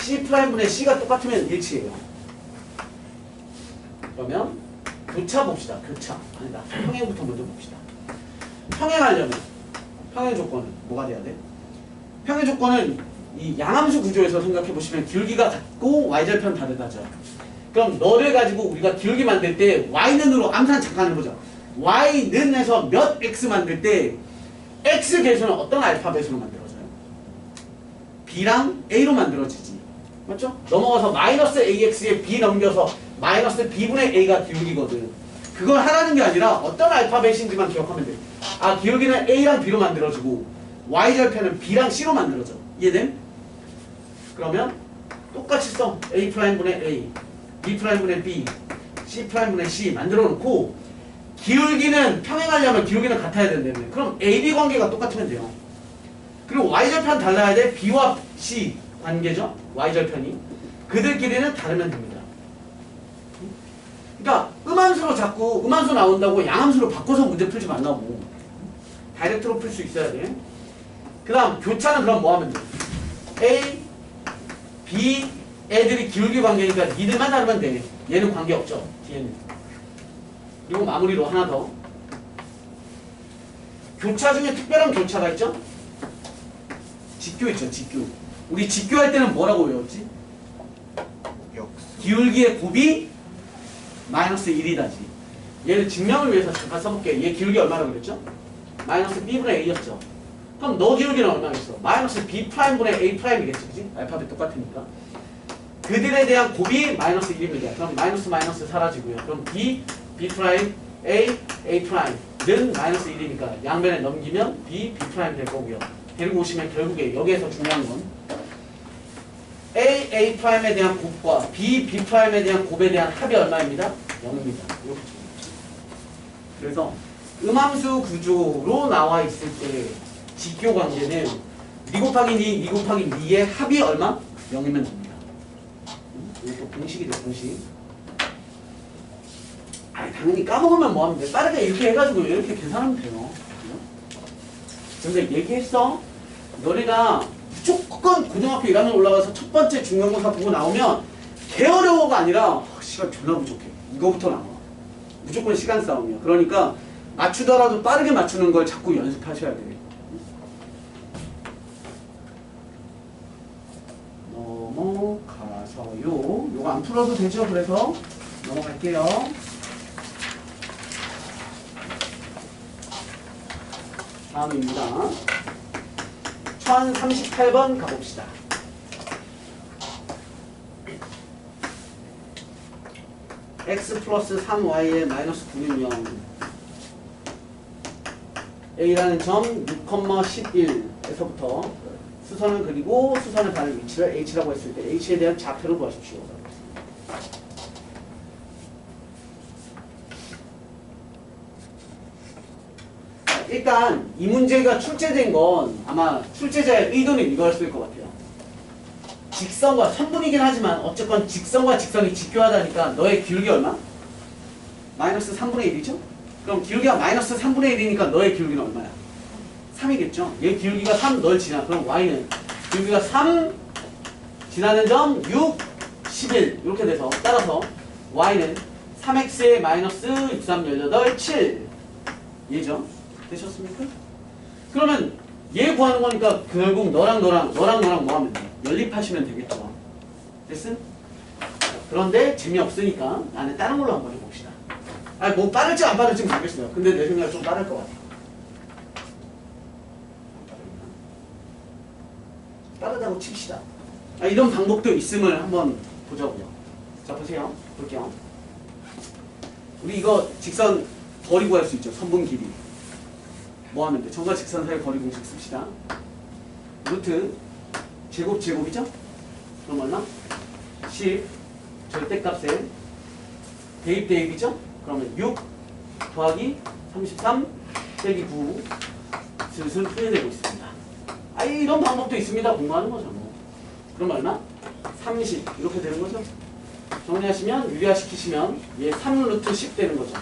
C 프라임분의 C가 똑같으면 일치예요. 그러면 교차 봅시다. 교차. 아니다. 평행부터 먼저 봅시다. 평행하려면 평행 조건은 뭐가 돼야 돼? 평행 조건은 이 양함수 구조에서 생각해 보시면 기울기가 같고 y절편 다르다죠. 그럼 너를 가지고 우리가 기울기 만들 때 y는으로 암산 잠깐 해보자. y는에서 몇 x 만들 때 x 계수는 어떤 알파벳으로 만들어져요? b랑 a로 만들어지지. 맞죠? 넘어가서 마이너스 ax에 b 넘겨서 마이너스 b분의 a가 기울기거든. 그걸 하라는 게 아니라 어떤 알파벳인지만 기억하면 돼. 아 기울기는 a랑 b로 만들어지고 y절편은 b랑 c로 만들어져. 이해됨? 그러면 똑같이 써. A'분의 A, B'분의 B, C'분의 C 만들어 놓고 기울기는 평행하려면 기울기는 같아야 된다며. 그럼 AB 관계가 똑같으면 돼요. 그리고 Y절편 달라야 돼. B와 C 관계죠. Y절편이. 그들끼리는 다르면 됩니다. 그러니까 음함수로 자꾸 음함수 나온다고 양함수로 바꿔서 문제 풀지 말라고. 다이렉트로 풀 수 있어야 돼. 그 다음 교차는 그럼 뭐 하면 돼? A, B 애들이 기울기 관계니까 니들만 다르면 돼. 얘는 관계없죠. 뒤에는. 그리고 마무리로 하나 더. 교차 중에 특별한 교차가 있죠? 직교 있죠. 직교. 우리 직교할 때는 뭐라고 외웠지? 기울기의 곱이 마이너스 1이다지. 얘를 증명을 위해서 잠깐 써볼게. 얘 기울기 얼마라고 그랬죠? 마이너스 B분의 A였죠. 그럼 너 기울기는 얼마겠어? 마이너스 B'분의 A'이겠지. 그지? 알파벳 똑같으니까. 그들에 대한 곱이 마이너스 1입니다. 그럼 마이너스 마이너스 사라지고요. 그럼 B, B 프라임, A, A 프라임은 마이너스 1이니까 양변에 넘기면 B, B 프라임 될 거고요. 데리고 오시면 결국에 여기에서 중요한 건 A, A 프라임에 대한 곱과 B, B 프라임에 대한 곱에 대한 합이 얼마입니다? 0입니다. 이렇게 그래서 음함수 구조로 나와 있을 때 직교 관계는 니 곱하기 니, 니 곱하기 니의 합이 얼마? 0이면 됩니다. 이것도 공식이죠, 공식. 아니, 당연히 까먹으면 뭐하면 돼. 빠르게 이렇게 해가지고 이렇게 계산하면 돼요. 근데 얘기했어. 너네가 무조건 고등학교 1학년 올라가서 첫 번째 중간고사 보고 나오면 개어려워가 아니라 시간 존나 부족해. 이거부터 나와. 무조건 시간 싸움이야. 그러니까 맞추더라도 빠르게 맞추는 걸 자꾸 연습하셔야 돼. 넘어가서요. 요거 안 풀어도 되죠. 그래서 넘어갈게요. 다음입니다. 1038번 가봅시다. x 플러스 3y의 마이너스 9는 0 A라는 점 6,11에서부터 수선을 그리고 수선을 가는 위치를 H라고 했을 때 H에 대한 좌표를 구하십시오. 일단 이 문제가 출제된 건 아마 출제자의 의도는 이거였을 것 같아요. 직선과 선분이긴 하지만 어쨌건 직선과 직선이 직교하다니까 너의 기울기 얼마? 마이너스 3분의 1이죠? 그럼 기울기가 마이너스 3분의 1이니까 너의 기울기는 얼마야? 3이겠죠? 얘 기울기가 3 널 지나. 그럼 y는 기울기가 3 지나는 점 6, 11 이렇게 돼서 따라서 y는 3x의 마이너스 6, 3, 18, 7 얘죠? 되셨습니까? 그러면 얘 구하는 거니까 결국 너랑 뭐 하면 돼? 연립하시면 되겠죠. 됐음? 그런데 재미없으니까 나는 다른 걸로 한번 해봅시다. 아니 뭐 빠를지 안 빠를지 모르겠어요. 근데 내 생각에 좀 빠를 것 같아요. 빠르다고 칩시다. 이런 방법도 있음을 한번 보자고요. 자 보세요. 볼게요. 우리 이거 직선 거리 구할 수 있죠. 선분 길이. 뭐 하면 돼? 점과 직선 사이 거리 공식 씁시다. 루트 제곱이죠? 그럼 얼마? 10 절대값에 대입이죠? 그러면 6 더하기 33 빼기 9 슬슬 풀이되고 있습니다. 이런 방법도 있습니다. 공부하는 거죠. 뭐. 그럼 얼마? 30 이렇게 되는 거죠? 정리하시면 유리화시키시면 얘 3 루트 10 되는 거죠.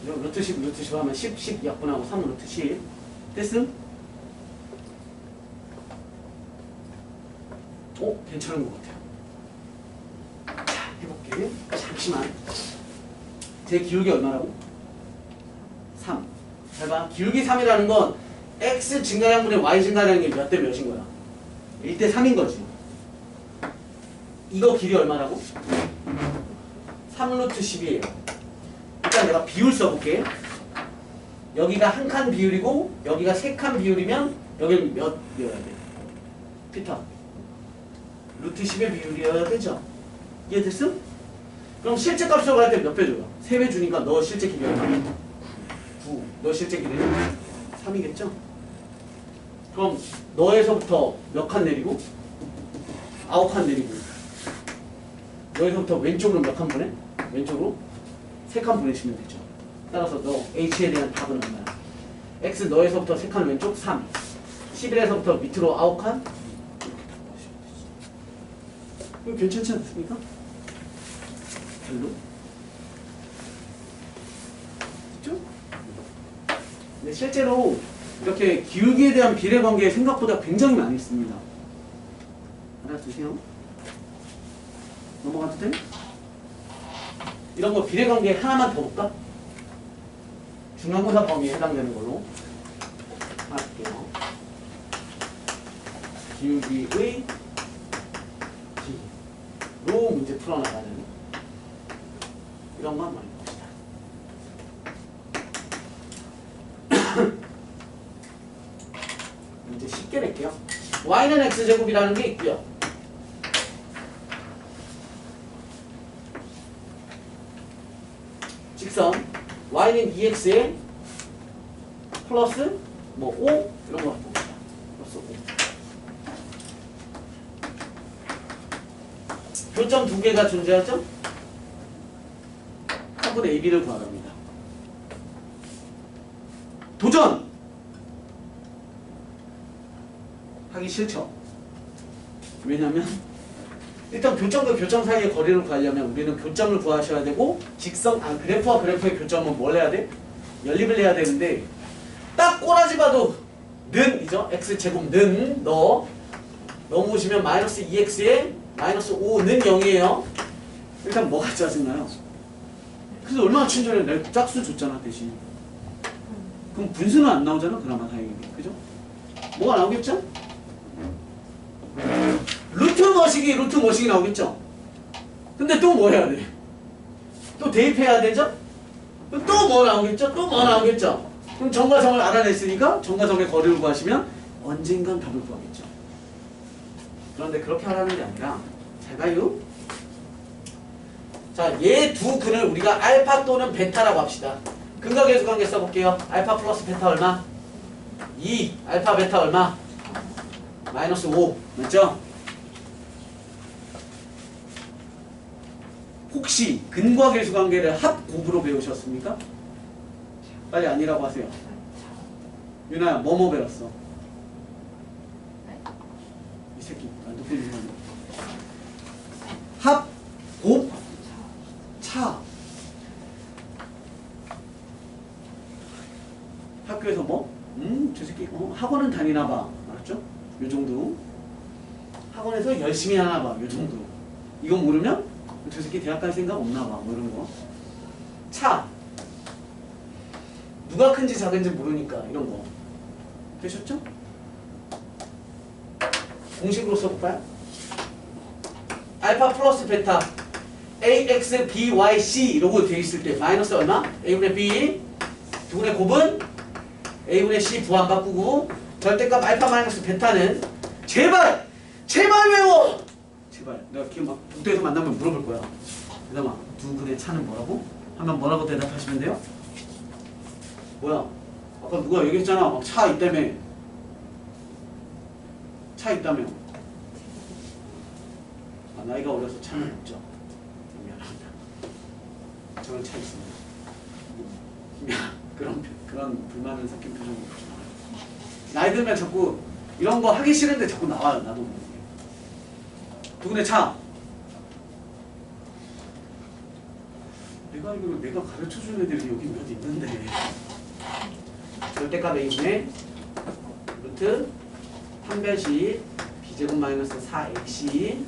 루트 10 하면 10 약분하고 3 루트 10 됐음? 괜찮은 것 같아요. 자, 해볼게. 잠시만. 제 기울기 얼마라고? 3. 잘 봐. 기울기 3이라는 건 x 증가량분의 y 증가량이 몇 대 몇인 거야? 1대 3인 거지. 이거 길이 얼마라고? 3 루트 10이에요. 일단 내가 비율 써볼게. 여기가 한 칸 비율이고 여기가 세 칸 비율이면 여기는 몇 비율이어야 돼? 피터. 루트 10의 비율이어야 되죠? 이해됐음? 그럼 실제 값으로 갈 때 몇 배 줘요? 3배 주니까 너 실제 길이 얼마? 9. 너 실제 길이는 3이겠죠? 그럼 너에서부터 몇 칸 내리고? 9칸 내리고 너에서부터 왼쪽으로 몇 칸 보내? 왼쪽으로 3칸 보내시면 되죠. 따라서 너 H에 대한 답은 얼마야? X 너에서부터 3칸 왼쪽 3 11에서부터 밑으로 9칸 이거 괜찮지 않습니까? 별로? 그렇죠? 근데 실제로 이렇게 기울기에 대한 비례관계 생각보다 굉장히 많이 있습니다. 알아두세요. 넘어가도 돼? 이런 거 비례관계 하나만 더 볼까? 중간고사 범위에 해당되는 걸로 할게요. 기울기의 로 문제 풀어나가는 이런 거 한번 해봅시다. 문제 쉽게 낼게요. y는 x제곱이라는 게 있고요. 직선 y는 2x에 플러스 뭐 5 이런 거 봅시다. 플러스 5. 교점 두 개가 존재하죠? 한분 AB를 구하랍니다. 도전! 하기 싫죠? 왜냐면 일단 교점과 교점 사이의 거리를 구하려면 우리는 교점을 구하셔야 되고 그래프와 그래프의 교점은 뭘 해야 돼? 연립을 해야 되는데 딱 꼬라지 봐도 는 이죠? x제곱 는 넘어오시면 마이너스 2x에 마이너스 5는 0이에요. 일단 뭐가 짜증나요? 그래서 얼마나 친절해. 내가 짝수 줬잖아 대신. 그럼 분수는 안 나오잖아 그나마 다행이게. 그죠? 뭐가 나오겠죠? 루트 머시기 나오겠죠? 근데 또 뭐 해야 돼? 또 대입해야 되죠? 그럼 또 뭐 나오겠죠? 또 뭐 나오겠죠? 그럼 정과 정을 알아냈으니까 정과 정의 거리를 구하시면 언젠간 답을 구하겠죠. 그런데 그렇게 하라는 게 아니라 잘 봐요. 자, 얘 두 근을 우리가 알파 또는 베타라고 합시다. 근과 계수 관계 써볼게요. 알파 플러스 베타 얼마? 2. 알파 베타 얼마? 마이너스 5. 맞죠? 혹시 근과 계수 관계를 합곱으로 배우셨습니까? 빨리 아니라고 하세요. 유나야, 뭐뭐 배웠어? 이 새끼, 너 끌리면 합, 곱, 차. 학교에서 뭐? 저 새끼 학원은 다니나 봐. 알았죠? 요 정도. 학원에서 열심히 하나 봐. 요 정도. 이건 모르면 저 새끼 대학 갈 생각 없나 봐. 뭐 이런 거. 차. 누가 큰지 작은지 모르니까 이런 거. 되셨죠? 공식으로 써볼까요? 알파 플러스 베타 ax by c 이러고 돼 있을 때 마이너스 얼마? a분의 b 두분의 곱은 a분의 c 부호 안 바꾸고 절대값 알파 마이너스 베타는 제발 외워. 제발 내가 기억 막 국도에서 만나면 물어볼 거야. 그다음에 두 근의 차는 뭐라고? 하면 뭐라고 대답하시면 돼요? 뭐야? 아까 누가 얘기했잖아. 막 차 있다며. 차 있다며. 아, 나이가 어려서 차는 없죠. 미안합니다. 저는 차 있습니다. 그런 불만을 섞인 표정이 없죠. 나이 들면 자꾸 이런 거 하기 싫은데 자꾸 나와요. 나도 모르게. 누구네 차? 내가 가르쳐준 애들이 여기 몇 있는데. 절대값 a분의 루트 판별식 b제곱 마이너스 4ac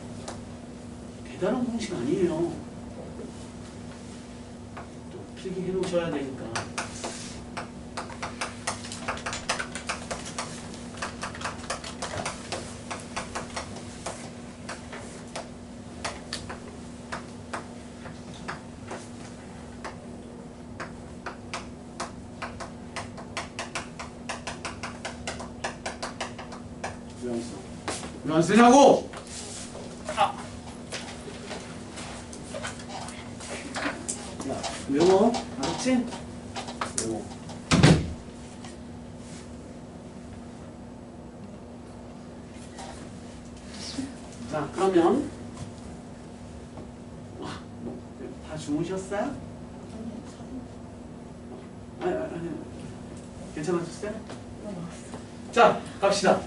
대단한 공식 아니에요. 또 필기해 놓으셔야 되니까. 왜 안 쓰냐고! 아. 야, 외워. 알았지? 외워. 자, 그러면 다 주무셨어요? 아니. 괜찮으셨어요? 자, 갑시다.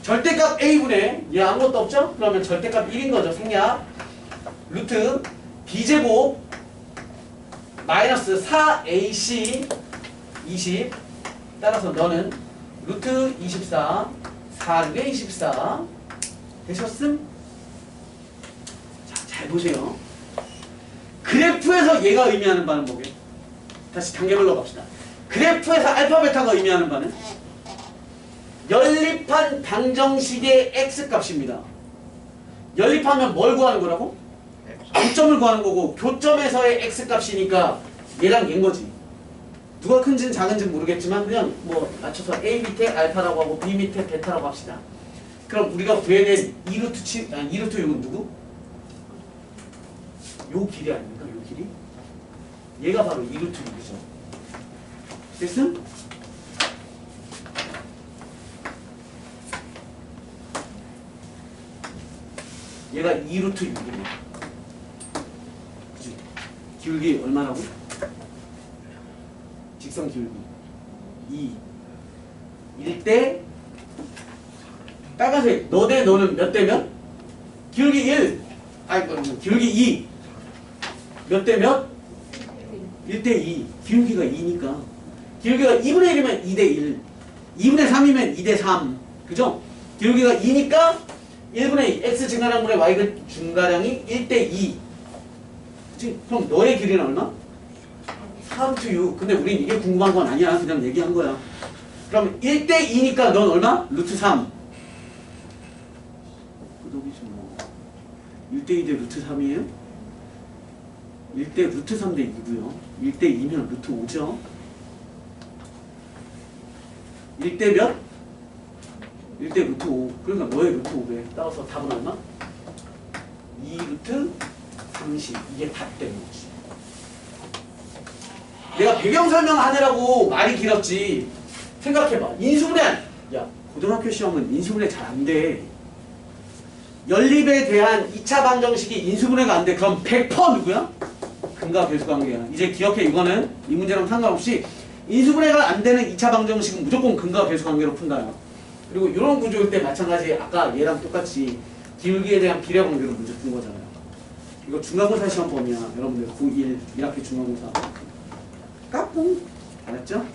절대값 a분의 얘 아무것도 없죠? 그러면 절대값 1인 거죠. 생략 루트 b제곱 마이너스 4ac 20 따라서 너는 루트 24 4의 24 되셨음? 자, 잘 보세요. 그래프에서 얘가 의미하는 바는 뭐게? 다시 단계별로 갑시다. 그래프에서 알파 베타가 의미하는 바는 연립한 방정식의 x값입니다. 연립하면 뭘 구하는 거라고? 교점을 구하는 거고 교점에서의 x값이니까 얘랑 얘인 거지. 누가 큰지는 작은지는 모르겠지만 그냥 뭐 맞춰서 a 밑에 알파라고 하고 b 밑에 베타라고 합시다. 그럼 우리가 구해야 될 2루트 7, 2루트 6은 누구? 요 길이 아닙니까? 요 길이? 얘가 바로 2루트 6이죠. 됐음? 얘가 2루트 6이네. 그치? 기울기 얼마라고? 직선 기울기 2 1대 빨간색 너 대 너는 몇 대 몇? 기울기 1 아니 기울기 2 몇 대 몇? 1대 2 기울기가 2니까 기울기가 2분의 1이면 2대 1 2분의 3이면 2대 3 그죠? 기울기가 2니까 1분의 2 x 증가량분의 y 증가량이 1대 2 그치? 그럼 너의 길이는 얼마? 4루트 6 근데 우린 이게 궁금한 건 아니야 그냥 얘기한 거야 그럼 1대 2니까 넌 얼마? 루트 3 구독이지 뭐 1대 2 대 루트 3이에요? 1대 루트 3대 2고요. 1대 2면 루트 5죠. 1대 몇? 1대 루트 5. 그러니까 뭐예요? 루트 5배. 따라서 답은 얼마? 2 루트 30. 이게 답 되는 거지. 내가 배경 설명하느라고 말이 길었지. 생각해봐. 인수분해. 야, 고등학교 시험은 인수분해 잘 안 돼. 연립에 대한 2차 방정식이 인수분해가 안 돼. 그럼 100% 누구야? 근과 계수관계야. 이제 기억해. 이거는 이 문제랑 상관없이 인수분해가 안 되는 2차 방정식은 무조건 근과 계수관계로 푼다요. 그리고 이런 구조일 때 마찬가지 아까 얘랑 똑같이 기울기에 대한 비례관계로 문제 푼 거잖아요. 이거 중간고사 시험범위야. 여러분들 9, 1 1학기 중간고사. 까꿍. 알았죠?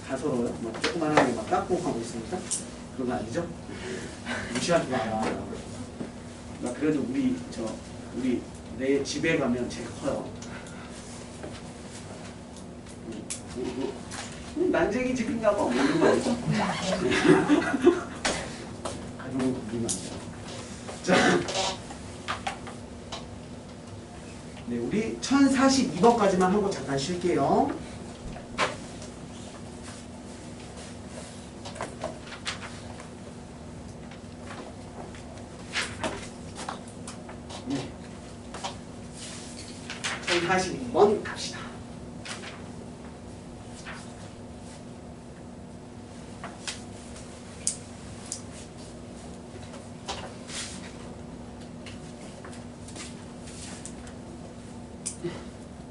가소로워요. 막 조그만하게 막 까꿍 하고 있으니까 그런 거 아니죠? 무시하지 마라. 나 그래도 우리 내 집에 가면 제가 커요. 난쟁이 집인가 봐. 모르는 거 알죠? 가족은 부리면 안 돼요. 자, 네, 우리 1042번까지만 하고 잠깐 쉴게요. 네. 1042번 갑시다.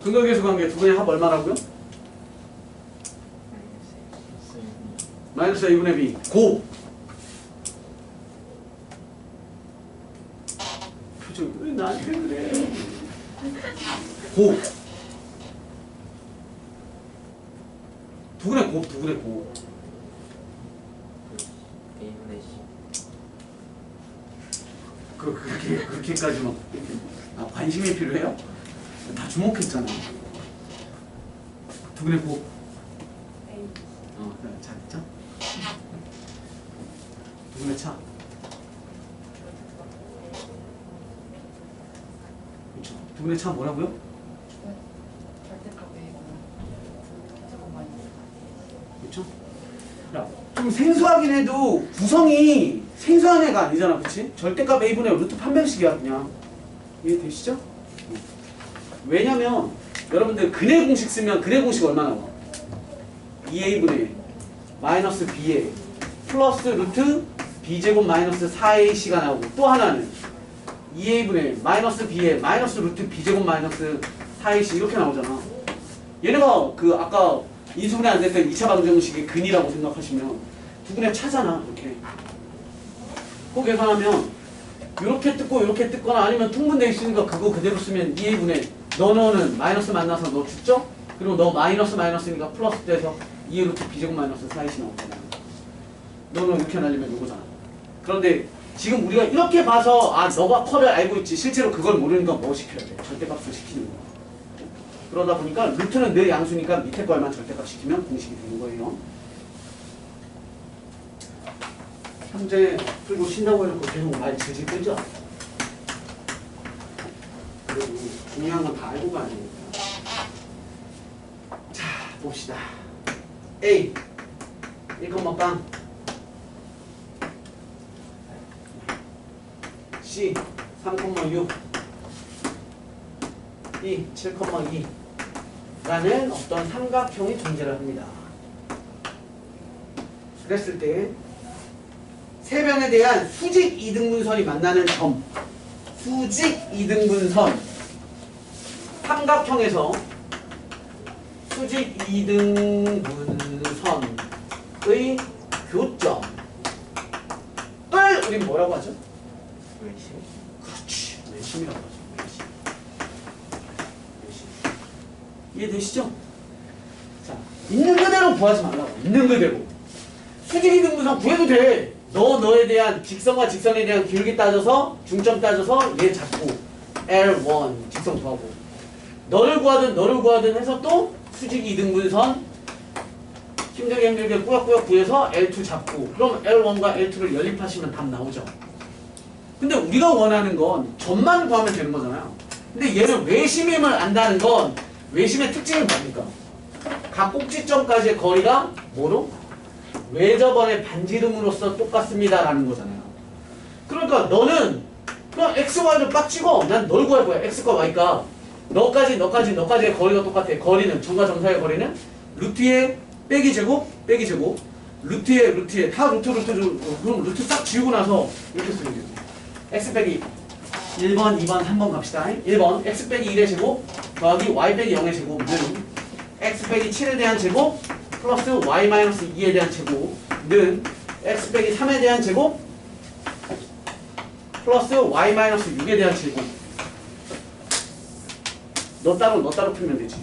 근거계수관계 두 분의 합 얼마라고요? 마이너스 A분의 B. 고! 표정 왜 나한테 그래? 고! 두분의 고, 두분의 고. A분의 C. 그렇게까지 막. 아, 관심이 필요해요? 다 주목했잖아. 두분의 고. 잘했죠? 두분의 차. 그렇죠. 두분의 차 뭐라고요? 그렇죠? 야, 좀 생소하긴 해도 구성이 생소한 애가 아니잖아, 그렇지? 절대값 A분의 루트 판별식이야, 그냥. 이해되시죠? 왜냐면 여러분들 근의 공식 쓰면 근의 공식 얼마 나와? 2a분의 마이너스 b에 플러스 루트 b제곱 마이너스 4ac가 나오고 또 하나는 2a분의 마이너스 b에 마이너스 루트 b제곱 마이너스 4ac 이렇게 나오잖아. 얘네가 그 아까 인수분해 안 됐던 2차 방정식의 근이라고 생각하시면 두 분의 차잖아. 이렇게 그거 계산하면 이렇게 뜯고 이렇게 뜯거나 아니면 통분돼 있으니까 그거 그대로 쓰면 2a분의 너는 마이너스 만나서 너 죽죠? 그리고 너 마이너스니까 플러스 돼서 2의 루트 b제곱 마이너스 4ac 나오잖아. 너는 이렇게 날리면 이거잖아. 그런데 지금 우리가 이렇게 봐서 아 너가 컬을 알고 있지 실제로 그걸 모르니까 뭐 시켜야 돼? 절대값을 시키는 거야. 그러다 보니까 루트는 늘 양수니까 밑에 거에만 절대값 시키면 공식이 되는 거예요. 현재 풀고 쉰다고 해놓고 계속 말 질질 끌죠? 그리고 중요한 건 다 알고 가야 되니까. 자, 봅시다. A 1,빵 C 3,6 B 7,2 라는 어떤 삼각형이 존재를 합니다. 그랬을 때 세 변에 대한 수직 이등분선이 만나는 점, 수직 이등분선 삼각형에서 수직 이등분선의 교점을 우린 뭐라고 하죠? 외심. 그렇지, 외심이라고 하죠. 외심. 이해되시죠? 자, 있는 그대로 구하지 말라고. 있는 그대로. 수직 이등분선 구해도 돼. 너에 대한 직선과 직선에 대한 기울기 따져서 중점 따져서 얘 잡고 L1 직선 구하고 너를 구하든 해서 또 수직 이등분선 힘들게 꾸역꾸역 구해서 L2 잡고 그럼 L1과 L2를 연립하시면 답 나오죠. 근데 우리가 원하는 건 점만 구하면 되는 거잖아요. 근데 얘는 외심임을 안다는 건 외심의 특징이 뭡니까? 각 꼭지점까지의 거리가 뭐로? 외접원의 반지름으로서 똑같습니다라는 거잖아요. 그러니까 너는 그냥 x, y를 빡 찍어. 난 널 구할 거야. x과 y가 너까지의 거리가 똑같아. 거리는 점과 점 사이의 거리는 루트에 빼기 제곱 루트에 다 루트 그럼 루트 싹 지우고 나서 이렇게 쓰면 돼요. x 빼기 1번, 2번, 3번 갑시다. 1번 x 빼기 1의 제곱 더하기 y 빼기 0의 제곱은 x 빼기 7에 대한 제곱 플러스 y 마이너스 2에 대한 제곱은 x 빼기 3에 대한 제곱 플러스 y 마이너스 6에 대한 제곱. 너 따로 풀면 되지.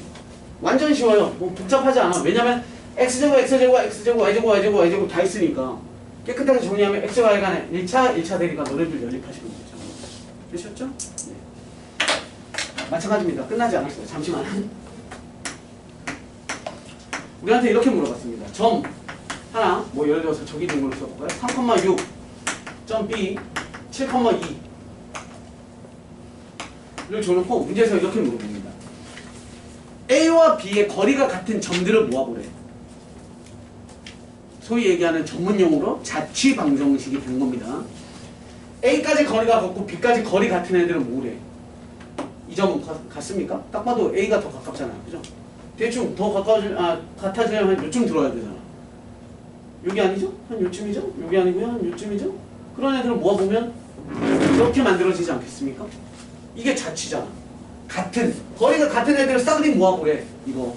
완전 쉬워요. 뭐 복잡하지 않아. 왜냐면 x제곱, x제곱, x제곱, y제곱, y제곱, y제곱 다 있으니까 깨끗하게 정리하면 x, y 간에 1차 대리가 너네들 연립하시면 되죠. 되셨죠? 네. 마찬가지입니다. 끝나지 않았어요. 잠시만. 우리한테 이렇게 물어봤습니다. 점 하나, 뭐 예를 들어서 저기 된 걸로 써볼까요? 3,6 점 B 7,2를 줘놓고 문제에서 이렇게 물어봅니다. A와 B의 거리가 같은 점들을 모아보래. 소위 얘기하는 전문용어로 자취 방정식이 된 겁니다. A까지 거리가 같고 B까지 거리 같은 애들은 뭐래? 이 점은 같습니까? 딱 봐도 A가 더 가깝잖아요. 그죠? 대충 더 같아지려면 한 요쯤 들어야 되잖아. 여기 아니죠? 한 요쯤이죠? 여기 아니고요? 한 요쯤이죠? 그런 애들을 모아보면 이렇게 만들어지지 않겠습니까? 이게 자취잖아. 거리가 같은 애들을 싸그리 모아보래. 이거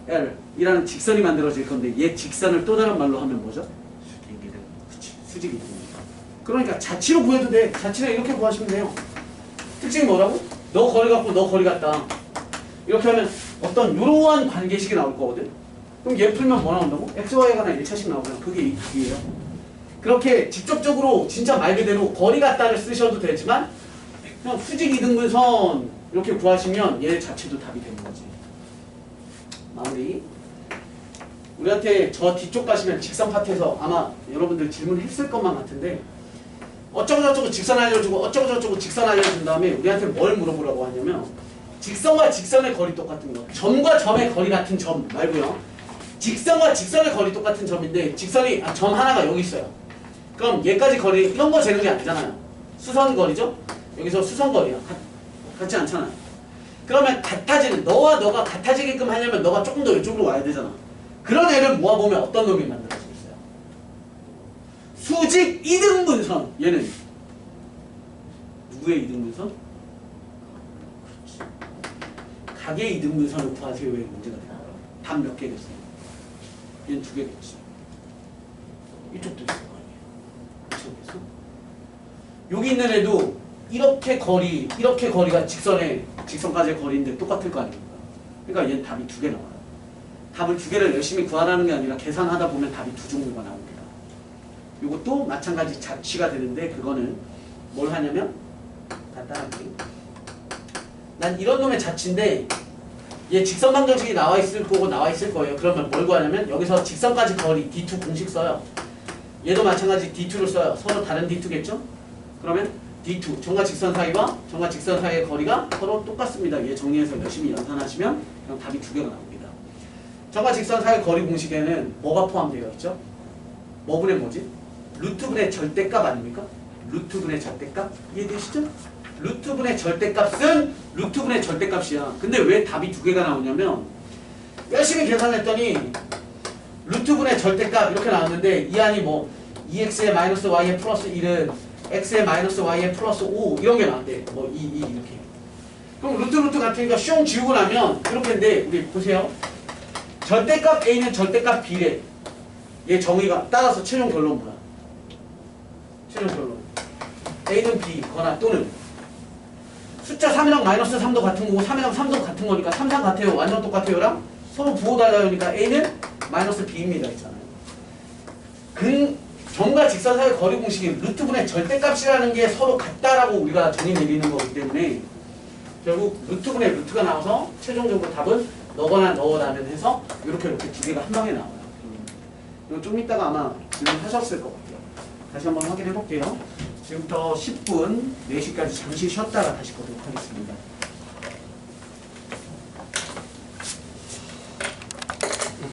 L이라는 직선이 만들어질 건데 얘 직선을 또 다른 말로 하면 뭐죠? 수직이동. 그치, 수직이동. 그러니까 자취로 구해도 돼. 자취를 이렇게 구하시면 돼요. 특징이 뭐라고? 너 거리 같고 너 거리 같다. 이렇게 하면 어떤 이러한 관계식이 나올 거거든. 그럼 얘 풀면 뭐 나온다고? x, y에 관한 1차식 나오잖아. 그게 이 답이에요. 그렇게 직접적으로 진짜 말 그대로 거리 같다를 쓰셔도 되지만 그냥 수직 이등분선 이렇게 구하시면 얘 자체도 답이 되는 거지. 마무리. 우리한테 저 뒤쪽 가시면 직선 파트에서 아마 여러분들 질문했을 것만 같은데 어쩌고저쩌고 직선 알려주고 어쩌고저쩌고 직선 알려준 다음에 우리한테 뭘 물어보라고 하냐면 직선과 직선의 거리 똑같은 거, 점과 점의 거리 같은 점 말고요. 직선과 직선의 거리 똑같은 점인데 직선이 점 하나가 여기 있어요. 그럼 얘까지 거리 이런 거 재는 게 아니잖아요. 수선거리죠? 여기서 수선거리야. 같지 않잖아요. 그러면 같아지는 너와 너가 같아지게끔 하려면 너가 조금 더 이쪽으로 와야 되잖아. 그런 애를 모아보면 어떤 놈이 만들어지겠어요? 수직 이등분선. 얘는 누구의 이등분선? 각의 이등분선을 구하세요. 왜 문제가 되나요? 답 몇 개 됐어요? 얘는 2개겠지. 이쪽도 있을 거 아니에요. 이쪽에서 여기 있는 애도 이렇게 거리가 직선까지의 거리인데 똑같을 거 아닙니까? 그러니까 얘는 답이 2개 나와요. 답을 2개를 열심히 구하라는 게 아니라 계산하다 보면 답이 2종류가 나옵니다. 이것도 마찬가지 자취가 되는데 그거는 뭘 하냐면 간단하게 난 이런 놈의 자취인데 얘 직선 방정식이 나와 있을 거예요. 그러면 뭘 구하냐면 여기서 직선까지 거리 D2 공식 써요. 얘도 마찬가지 D2를 써요. 서로 다른 D2겠죠? 그러면 D2 점과 직선 사이와 점과 직선 사이의 거리가 서로 똑같습니다. 얘 정리해서 열심히 연산하시면 그냥 답이 2개가 나옵니다. 점과 직선 사이의 거리 공식에는 뭐가 포함되어 있죠? 뭐분의 뭐지? 루트분의 절대값 아닙니까? 루트분의 절대값 이해되시죠? 루트분의 절대값은 루트분의 절대값이야. 근데 왜 답이 2개가 나오냐면 열심히 계산했더니 루트분의 절대값 이렇게 나왔는데 이 안이 뭐 2x의 마이너스 y의 플러스 1은 x의 마이너스 y의 플러스 5 이런 게 나왔대. 뭐 이렇게. 그럼 루트 같으니까 슝 지우고 나면 이렇게인데 우리 보세요. 절대값 a는 절대값 b래. 얘 정의가 따라서 최종 결론 뭐야? 최종 결론 a는 b거나 또는 숫자 3이랑 마이너스 3도 같은 거고 3이랑 3도 같은 거니까 3, 3 같아요. 완전 똑같아요랑 서로 부호 달라요니까 a는 마이너스 b입니다. 있잖아요. 점과 직선 사이의 거리 공식이 루트분의 절대값이라는 게 서로 같다라고 우리가 정의 내리는 거기 때문에 결국 루트분의 루트가 나와서 최종적으로 답은 너거나 너라면 해서 이렇게 2개가 한 방에 나와요. 이거 좀 이따가 아마 질문하셨을 것 같아요. 다시 한번 확인해 볼게요. 지금부터 10분 4시까지 잠시 쉬었다가 다시 보도록 하겠습니다.